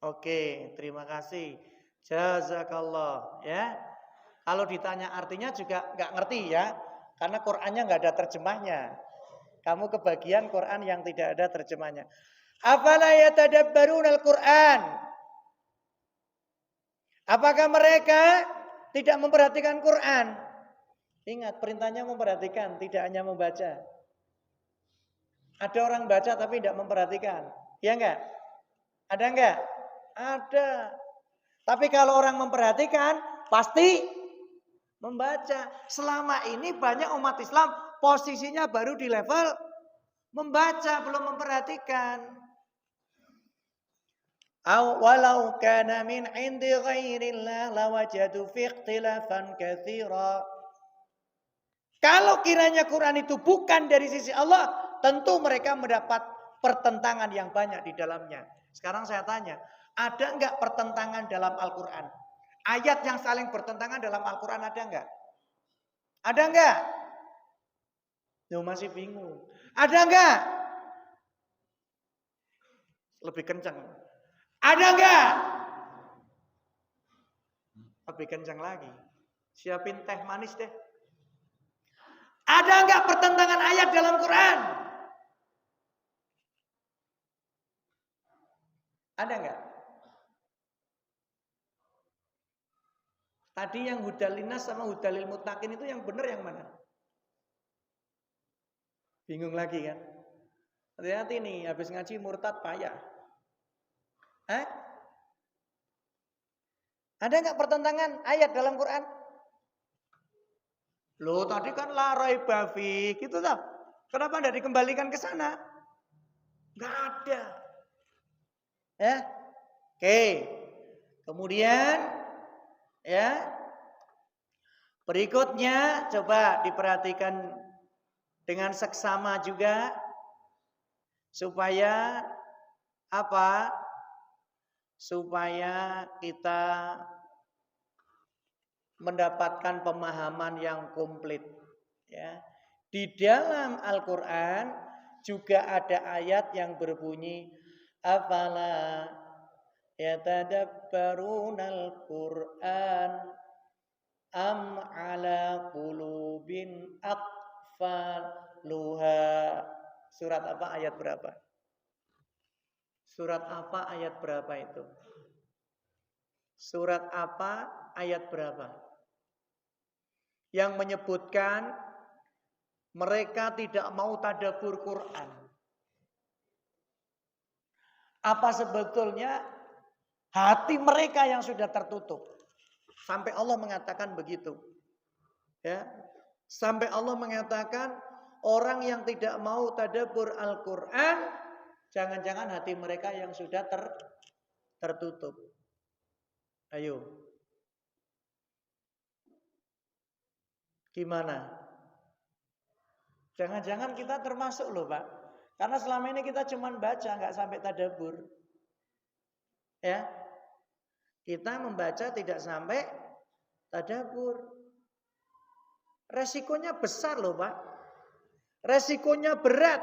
Oke, terima kasih. Jazakallah ya. Kalau ditanya artinya juga nggak ngerti ya, karena Qur'annya nggak ada terjemahnya. Kamu kebagian Qur'an yang tidak ada terjemahnya. Afala yatadabbarunal Qur'an? Apakah mereka tidak memperhatikan Qur'an? Ingat, perintahnya memperhatikan, tidak hanya membaca. Ada orang baca tapi tidak memperhatikan. Ya enggak? Ada enggak? Ada. Tapi kalau orang memperhatikan, pasti membaca. Selama ini banyak umat Islam posisinya baru di level membaca, belum memperhatikan. Walau kana min 'indi ghairillah lawajadu fi ikhtilafan katsira. Kalau kiranya Quran itu bukan dari sisi Allah, tentu mereka mendapat pertentangan yang banyak di dalamnya. Sekarang saya tanya, ada enggak pertentangan dalam Al-Quran? Ayat yang saling bertentangan dalam Al-Quran ada enggak? Ada enggak? Yo masih bingung. Ada enggak? Lebih kencang. Ada enggak? Lebih kencang lagi. Siapin teh manis deh. Ada enggak pertentangan ayat dalam Quran? Ada enggak? Tadi yang hudalinas sama hudalil muttaqin itu yang benar yang mana? Bingung lagi kan? Hati-hati nih, habis ngaji murtad payah. Hah? Ada enggak pertentangan ayat dalam Quran? Loh, tadi kan la raiba fi, gitu toh. Kenapa enggak dikembalikan ke sana? Enggak ada. Ya. Oke. Kemudian ya. Berikutnya coba diperhatikan dengan seksama juga supaya apa? Supaya kita mendapatkan pemahaman yang komplit ya. Di dalam Al-Qur'an juga ada ayat yang berbunyi afala yatadabbarunal Qur'an am ala qulubin aqfaluha. Surat apa ayat berapa? Surat apa ayat berapa itu? Surat apa ayat berapa? Yang menyebutkan mereka tidak mau tadabbur Quran. Apa sebetulnya hati mereka yang sudah tertutup? Sampai Allah mengatakan begitu. Ya. Sampai Allah mengatakan orang yang tidak mau tadabbur Al-Qur'an, jangan-jangan hati mereka yang sudah tertutup. Ayo. Gimana? Jangan-jangan kita termasuk loh Pak. Karena selama ini kita cuma baca, nggak sampai tadabbur. Ya. Kita membaca tidak sampai tadabbur. Resikonya besar loh, Pak. Resikonya berat.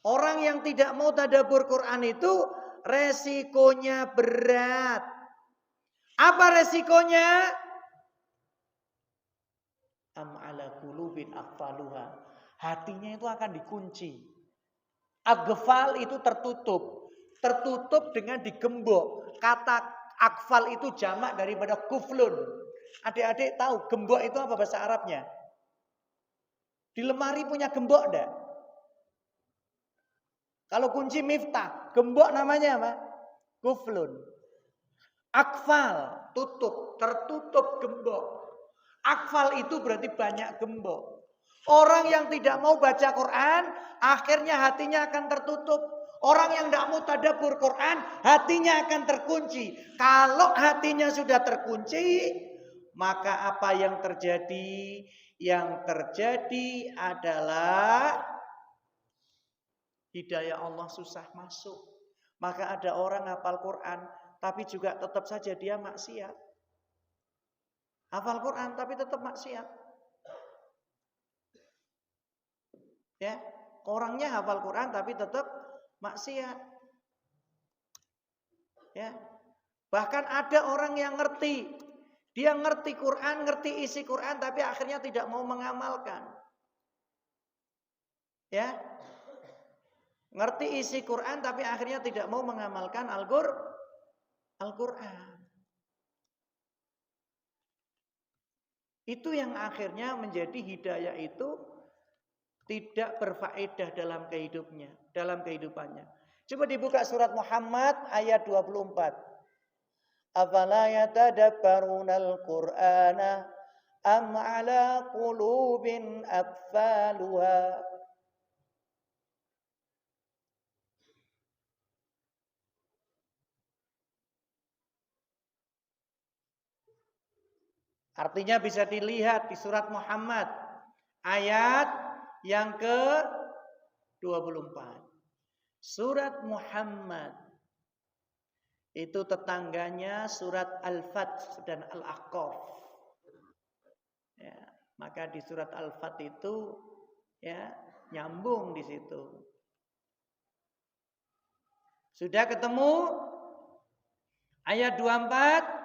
Orang yang tidak mau tadabbur Quran itu resikonya berat. Apa resikonya? Am ala qulubin aqfaluha. Hatinya itu akan dikunci. Aghfal itu tertutup. Tertutup dengan digembok. Kata akfal itu jamak daripada kuflun. Adik-adik tahu gembok itu apa bahasa Arabnya? Di lemari punya gembok enggak? Kalau kunci miftah, gembok namanya apa? Kuflun. Akfal, tutup, tertutup gembok. Akfal itu berarti banyak gembok. Orang yang tidak mau baca Quran, akhirnya hatinya akan tertutup. Orang yang tidak mau tadabbur Quran, hatinya akan terkunci. Kalau hatinya sudah terkunci, maka apa yang terjadi? Yang terjadi adalah hidayah Allah susah masuk. Maka ada orang hafal Quran, tapi juga tetap saja dia maksiat. Hafal Quran, tapi tetap maksiat. Ya, orangnya hafal Quran, tapi tetap maksiat. Ya, bahkan ada orang yang ngerti, dia ngerti Quran, ngerti isi Quran, tapi akhirnya tidak mau mengamalkan. Ya, ngerti isi Quran, tapi akhirnya tidak mau mengamalkan Al-Quran. Itu yang akhirnya menjadi hidayah itu tidak berfaedah dalam kehidupannya. Coba dibuka surat Muhammad ayat 24. Afala yatadabbarunal Qur'ana am ala qulubin aqfaluha. Artinya bisa dilihat di surat Muhammad ayat yang ke-24. Surat Muhammad itu tetangganya surat Al-Fath dan Al-Ahqaf. Ya, maka di surat Al-Fath itu ya nyambung di situ. Sudah ketemu ayat 24?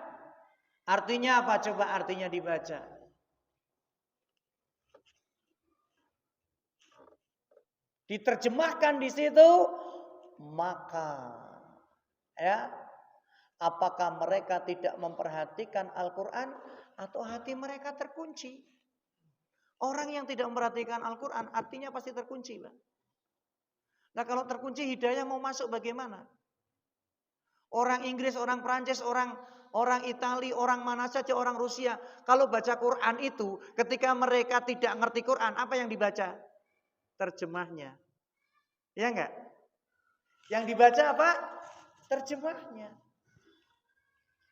Artinya apa? Coba artinya dibaca. Diterjemahkan di situ, maka ya, apakah mereka tidak memperhatikan Al-Quran atau hati mereka terkunci? Orang yang tidak memperhatikan Al-Quran artinya pasti terkunci, Pak. Nah, kalau terkunci hidayah mau masuk bagaimana? Orang Inggris, orang Prancis, orang Itali, orang mana saja, orang Rusia, kalau baca Quran itu, ketika mereka tidak ngerti Quran, apa yang dibaca? Terjemahnya. Ya enggak? Yang dibaca apa? Terjemahnya.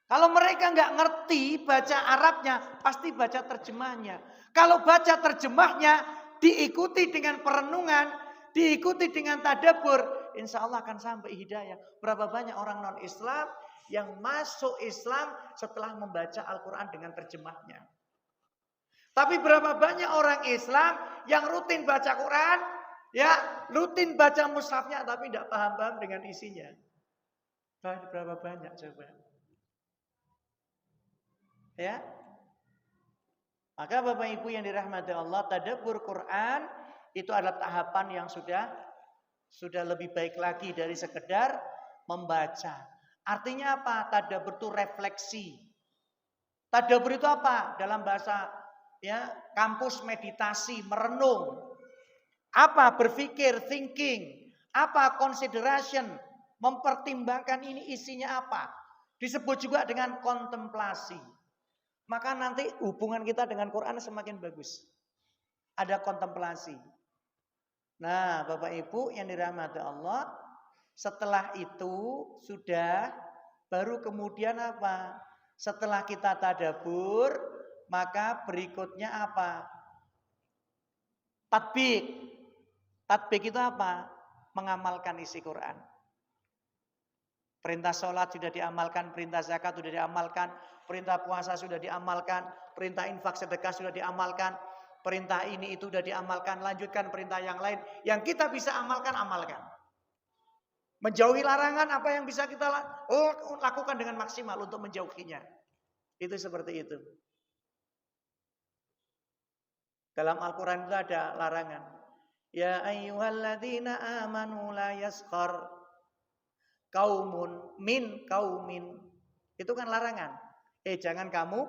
Kalau mereka enggak ngerti baca Arabnya, pasti baca terjemahnya. Kalau baca terjemahnya, diikuti dengan perenungan, diikuti dengan tadabbur, insya Allah akan sampai hidayah. Berapa banyak orang non-Islam yang masuk Islam setelah membaca Al-Quran dengan terjemahnya. Tapi berapa banyak orang Islam yang rutin baca Quran, ya rutin baca mushafnya, tapi tidak paham-paham dengan isinya. Berapa banyak coba? Ya, maka Bapak Ibu yang dirahmati Allah, tadabbur Quran itu adalah tahapan yang sudah lebih baik lagi dari sekedar membaca. Artinya apa? Tadabbur itu refleksi. Tadabbur itu apa? Dalam bahasa ya kampus meditasi, merenung. Apa? Berpikir, thinking. Apa? Consideration. Mempertimbangkan ini isinya apa. Disebut juga dengan kontemplasi. Maka nanti hubungan kita dengan Quran semakin bagus. Ada kontemplasi. Nah, Bapak Ibu yang dirahmati Allah, setelah itu sudah baru kemudian apa? Setelah kita tadabbur, maka berikutnya apa? Tatbik. Tatbik itu apa? Mengamalkan isi Quran. Perintah sholat sudah diamalkan, perintah zakat sudah diamalkan, perintah puasa sudah diamalkan, perintah infak sedekah sudah diamalkan, perintah ini itu sudah diamalkan, lanjutkan perintah yang lain. Yang kita bisa amalkan, amalkan. Menjauhi larangan apa yang bisa kita lakukan dengan maksimal untuk menjauhinya. Itu seperti itu. Dalam Al-Quran itu ada larangan. Ya ayyuhalladzina amanu la yaskhar kaumun min kaumin. Itu kan larangan. Jangan kamu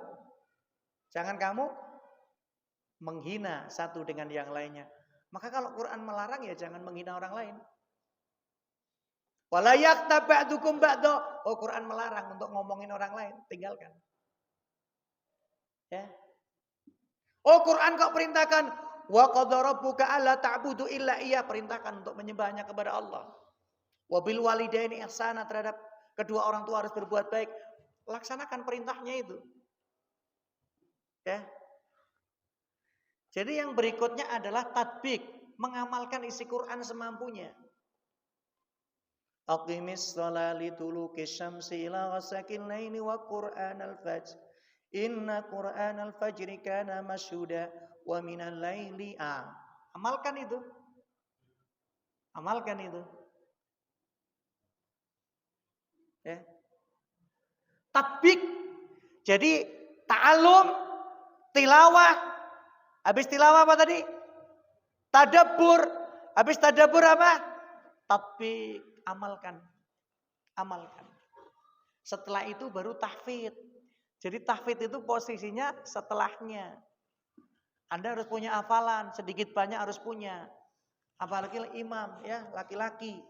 menghina satu dengan yang lainnya. Maka kalau Quran melarang ya jangan menghina orang lain. Wala yaktab ba'dukum ba'da. Oh, Quran melarang untuk ngomongin orang lain, tinggalkan. Ya. Oh, Quran kok perintahkan wa qadara rabbuka alla ta'budu illa iya, perintahkan untuk menyembahnya kepada Allah. Wa bil walidaini ihsana, terhadap kedua orang tua harus berbuat baik. Laksanakan perintahnya itu. Ya. Jadi yang berikutnya adalah tatbik, mengamalkan isi Quran semampunya. Aqimis sholati liduluki syamsi ila ghasaqil laili wa qur'anal fajr. Inna qur'anal fajri kana masyhuda wa minal laili. Amalkan itu. Amalkan itu. Ya. Tatbik. Jadi ta'allum, tilawah. Habis tilawah apa tadi? Tadabbur. Habis tadabbur apa? Tatbik. Amalkan. Amalkan. Setelah itu baru tahfidz. Jadi tahfidz itu posisinya setelahnya. Anda harus punya hafalan, sedikit banyak harus punya. Apalagi imam, ya, laki-laki,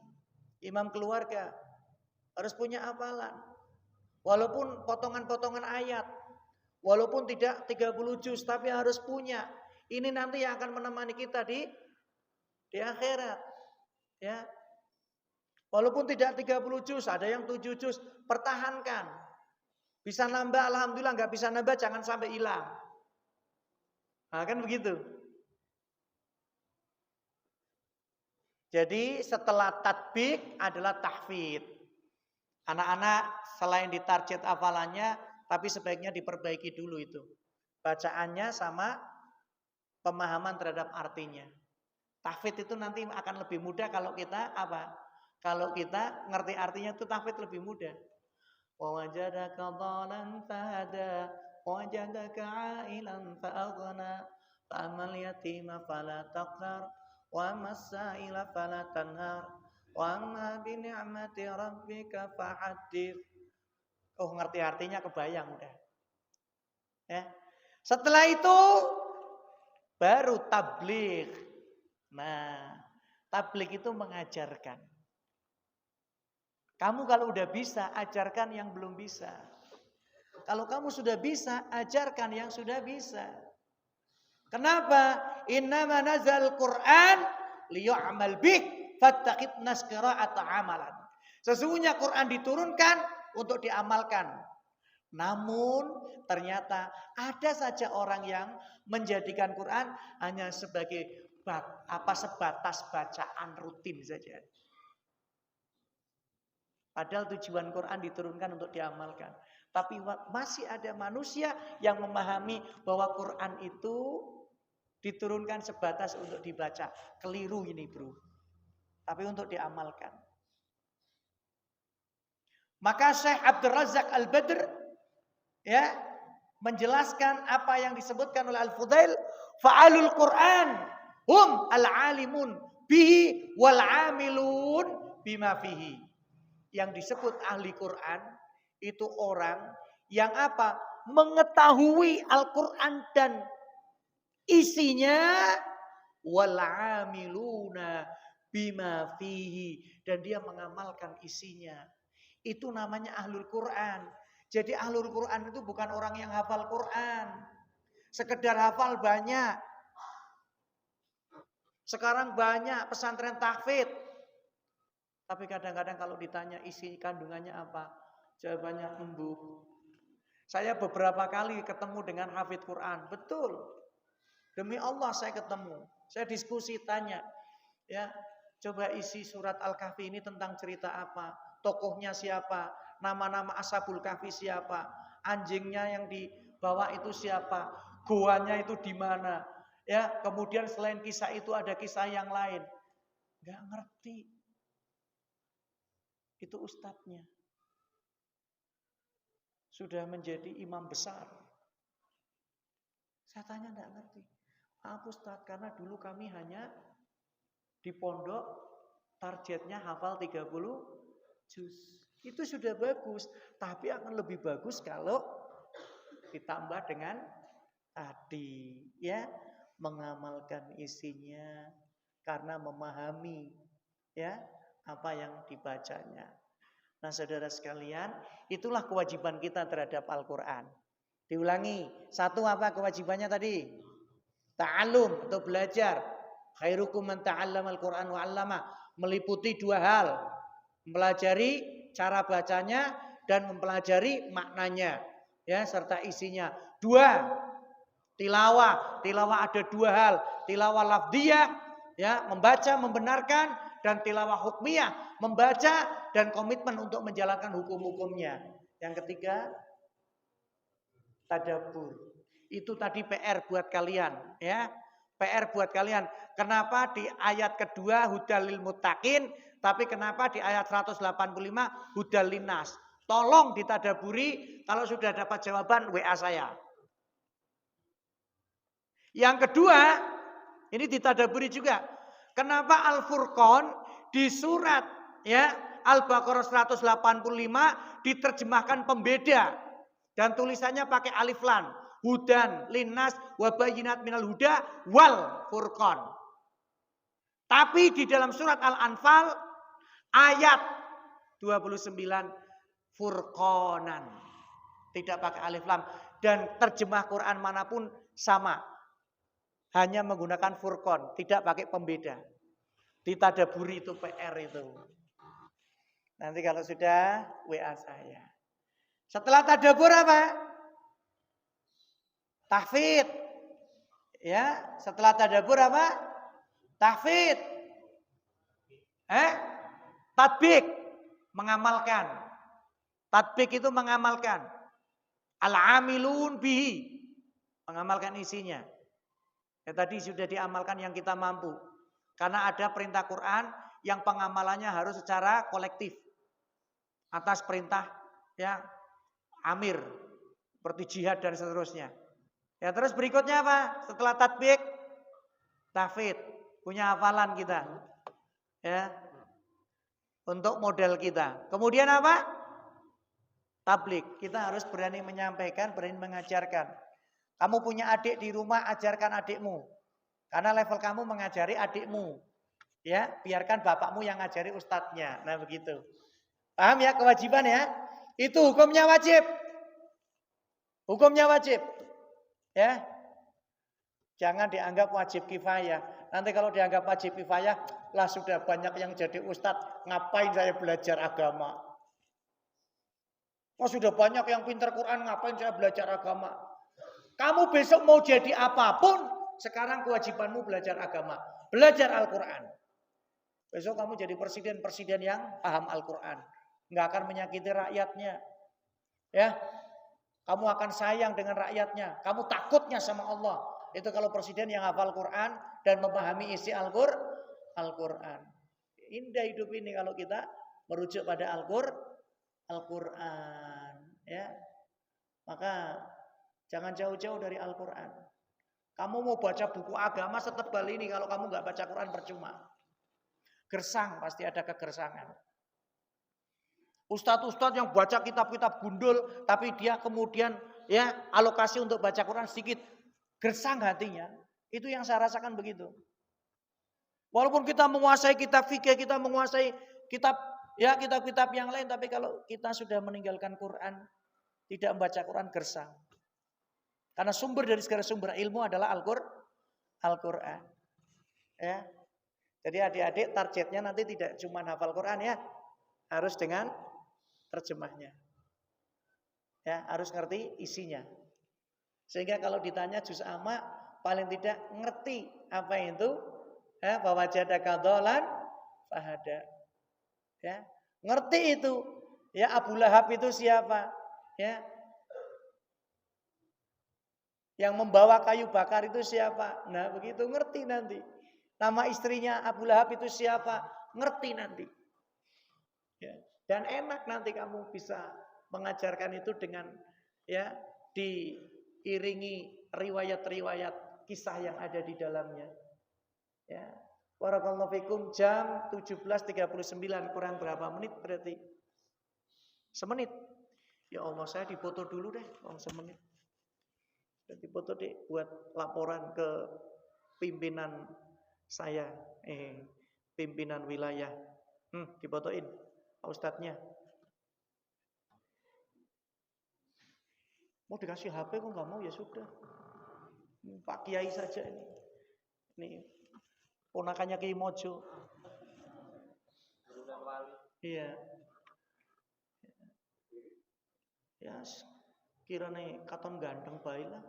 imam keluarga harus punya hafalan. Walaupun potongan-potongan ayat, walaupun tidak 30 juz, tapi harus punya. Ini nanti yang akan menemani kita di akhirat. Ya. Walaupun tidak 30 juz, ada yang 7 juz, pertahankan. Bisa nambah, alhamdulillah. Nggak bisa nambah, jangan sampai hilang. Nah, kan begitu. Jadi setelah tatbik adalah tahfidz. Anak-anak selain ditarget hafalannya, tapi sebaiknya diperbaiki dulu itu. Bacaannya sama pemahaman terhadap artinya. Tahfidz itu nanti akan lebih mudah kalau kita apa? Kalau kita ngerti artinya itu tahfidz lebih mudah. Wa wajadaka dhalan fahada, wa wajadaka 'ailan fa'aghna, fa'amal yatima fala taqhar, wa mas-sa'ila fala tanhar, wa amma bi ni'mati rabbika fahaddits. Oh, ngerti artinya, kebayang udah. Ya. Setelah itu baru tabligh. Nah, tabligh itu mengajarkan. Kamu kalau udah bisa, ajarkan yang belum bisa. Kalau kamu sudah bisa, ajarkan yang sudah bisa. Kenapa? Innama nazal Qur'an liyu'mal bih fattaqidnas qira'ata amalan. Sesungguhnya Quran diturunkan untuk diamalkan. Namun ternyata ada saja orang yang menjadikan Quran hanya sebagai sebatas bacaan rutin saja. Padahal tujuan Quran diturunkan untuk diamalkan. Tapi masih ada manusia yang memahami bahwa Quran itu diturunkan sebatas untuk dibaca. Keliru ini, bro. Tapi untuk diamalkan. Maka Syekh Abdul Razak Al-Badr ya menjelaskan apa yang disebutkan oleh Al-Fudail, fa'alul Quran hum al-alimun bihi wal 'amilun bima fihi. Yang disebut ahli Quran itu orang yang apa? Mengetahui Al-Quran dan isinya, wal 'amiluna bima fihi, dan dia mengamalkan isinya. Itu namanya ahlul Quran. Jadi ahlul Quran itu bukan orang yang hafal Quran, sekedar hafal banyak. Sekarang banyak pesantren tahfidz. Tapi kadang-kadang kalau ditanya isi kandungannya apa, jawabannya embung. Saya beberapa kali ketemu dengan hafidz Quran, betul. Demi Allah saya ketemu, saya diskusi tanya, ya coba isi surat Al-Kahfi ini tentang cerita apa? tokohnya siapa, nama-nama Ashabul Kahfi siapa, anjingnya yang dibawa itu siapa, goanya itu di mana. Ya, kemudian selain kisah itu ada kisah yang lain. Enggak ngerti. Itu ustadznya. Sudah menjadi imam besar. Saya tanya enggak ngerti. Apa Ustaz? Karena dulu kami hanya di pondok targetnya hafal 30 juz. Itu sudah bagus, tapi akan lebih bagus kalau ditambah dengan tadi ya, mengamalkan isinya karena memahami ya apa yang dibacanya. Nah, saudara sekalian, itulah kewajiban kita terhadap Al-Qur'an. Diulangi, satu apa kewajibannya tadi? Ta'allum atau belajar. Khairukum man ta'allama al-Qur'an wa 'allama, meliputi dua hal. Mempelajari cara bacanya dan mempelajari maknanya ya serta isinya. Dua, tilawah. Tilawah ada dua hal, tilawah lafdhiyah ya, membaca membenarkan, dan tilawah hukmiyah, membaca dan komitmen untuk menjalankan hukum-hukumnya. Yang ketiga, tadabbur. Itu tadi PR buat kalian ya. PR buat kalian. Kenapa di ayat kedua hudal lil muttaqin, tapi kenapa di ayat 185 hudal linnas? Tolong ditadaburi, kalau sudah dapat jawaban WA saya. Yang kedua, ini ditadaburi juga. Kenapa Al-Furqan di surat ya Al-Baqarah 185 diterjemahkan pembeda dan tulisannya pakai alif lam. Hudan linnas wa bayyinat minal huda wal furqan. Tapi di dalam surat Al-Anfal ayat 29 furqanan. Tidak pakai alif lam, dan terjemah Quran manapun sama. Hanya menggunakan furqan, tidak pakai pembeda. Ditadaburi itu PR itu. Nanti kalau sudah WA saya. Setelah tadabur apa? Tahfidz. Ya, setelah tadabbur apa? Tahfidz. Tatbik, mengamalkan. Tatbik itu mengamalkan. Al-amilun bihi, mengamalkan isinya. Ya, tadi sudah diamalkan yang kita mampu. Karena ada perintah Quran yang pengamalannya harus secara kolektif. Atas perintah ya amir, seperti jihad dan seterusnya. Ya, terus berikutnya apa? Setelah tatbik, tahfidz, punya hafalan kita. Ya. Untuk modal kita. Kemudian apa? Tablik. Kita harus berani menyampaikan, berani mengajarkan. Kamu punya adik di rumah, ajarkan adikmu. Karena level kamu mengajari adikmu. Ya, biarkan bapakmu yang ngajari ustadznya. Nah, begitu. Paham ya kewajiban ya? Itu hukumnya wajib. Hukumnya wajib. Ya, jangan dianggap wajib kifayah. Nanti kalau dianggap wajib kifayah, lah sudah banyak yang jadi ustadz, ngapain saya belajar agama? Oh, sudah banyak yang pintar Quran, ngapain saya belajar agama? Kamu besok mau jadi apapun, sekarang kewajibanmu belajar agama, belajar Al-Quran. Besok kamu jadi presiden yang paham Al-Quran, nggak akan menyakiti rakyatnya, ya. Kamu akan sayang dengan rakyatnya. Kamu takutnya sama Allah. Itu kalau presiden yang hafal Quran dan memahami isi Al-Quran. Indah hidup ini kalau kita merujuk pada Al-Quran. Ya. Maka jangan jauh-jauh dari Al-Quran. Kamu mau baca buku agama setebal ini, kalau kamu nggak baca Quran percuma. Gersang, pasti ada kegersangan. Ustadz-ustadz yang baca kitab-kitab gundul, tapi dia kemudian ya alokasi untuk baca Quran sedikit, gersang hatinya. Itu yang saya rasakan begitu. Walaupun kita menguasai kitab fikih, kita menguasai kitab-kitab yang lain, tapi kalau kita sudah meninggalkan Quran, tidak membaca Quran, gersang. Karena sumber dari segala sumber ilmu adalah Al-Quran. Ya. Jadi adik-adik targetnya nanti tidak cuma hafal Quran ya, harus dengan terjemahnya. Ya, harus ngerti isinya. Sehingga kalau ditanya juz amma paling tidak ngerti apa itu ya, bahwa jadaka dholan fahada. Ya, Ngerti itu. Ya, Abu Lahab itu siapa? Ya. Yang membawa kayu bakar itu siapa? Nah, begitu ngerti nanti. Nama istrinya Abu Lahab itu siapa? Ngerti nanti. Ya. Dan enak nanti kamu bisa mengajarkan itu dengan ya diiringi riwayat-riwayat kisah yang ada di dalamnya. Ya. Barakallahu fikum, jam 17.39 kurang berapa menit berarti? Semenit. Ya Allah, saya dipoto dulu deh, semenit. Dipoto deh buat laporan ke pimpinan saya, pimpinan wilayah. Dipotoin Pak Ustadznya. Mau dikasih HP kok nggak mau, ya sudah. Pak Kiai saja ini. Ini ponakannya Kiai Mojo. Iya. Ya, kirane katon ganteng bae lah.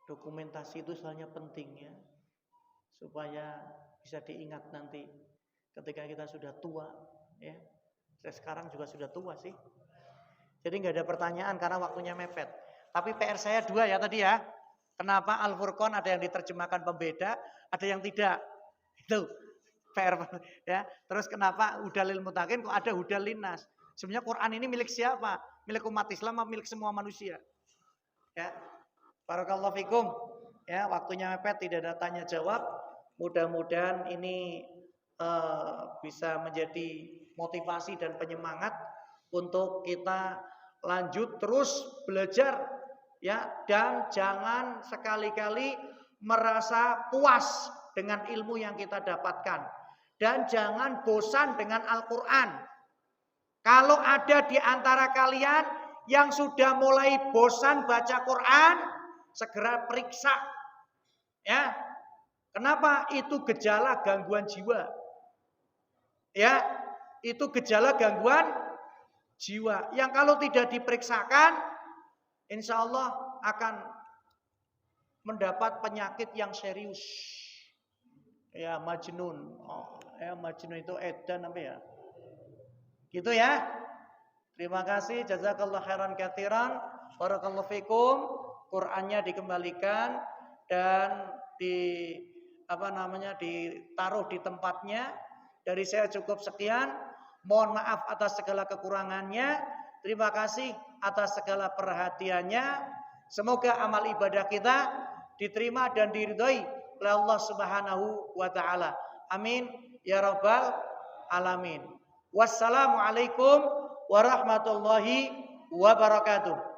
Dokumentasi itu soalnya penting ya, supaya bisa diingat nanti ketika kita sudah tua ya. Saya sekarang juga sudah tua sih. Jadi nggak ada pertanyaan karena waktunya mepet. Tapi PR saya 2 ya tadi ya. Kenapa Al-Furqan ada yang diterjemahkan pembeda, ada yang tidak. Itu PR ya. Terus kenapa Hudalil Muttaqin kok ada Hudal Linnas? Sebenarnya Quran ini milik siapa? Milik umat Islam atau milik semua manusia? Ya. Barakallahu fikum. Ya, waktunya mepet, tidak ada tanya jawab. Mudah-mudahan ini bisa menjadi motivasi dan penyemangat untuk kita lanjut terus belajar ya, dan jangan sekali-kali merasa puas dengan ilmu yang kita dapatkan dan jangan bosan dengan Al-Qur'an. Kalau ada di antara kalian yang sudah mulai bosan baca Quran, segera periksa. Ya. Kenapa? Itu gejala gangguan jiwa. Ya, itu gejala gangguan jiwa. Yang kalau tidak diperiksakan, insya Allah akan mendapat penyakit yang serius. Ya, majnun. Majnun itu edan apa ya? Gitu ya. Terima kasih. Jazakallah khairan katsiran. Barakallahu fikum. Qur'annya dikembalikan dan ditaruh di tempatnya. Dari saya cukup sekian. Mohon maaf atas segala kekurangannya. Terima kasih atas segala perhatiannya. Semoga amal ibadah kita diterima dan diridhoi oleh Allah Subhanahu wa taala. Amin ya rabbal alamin. Wassalamualaikum warahmatullahi wabarakatuh.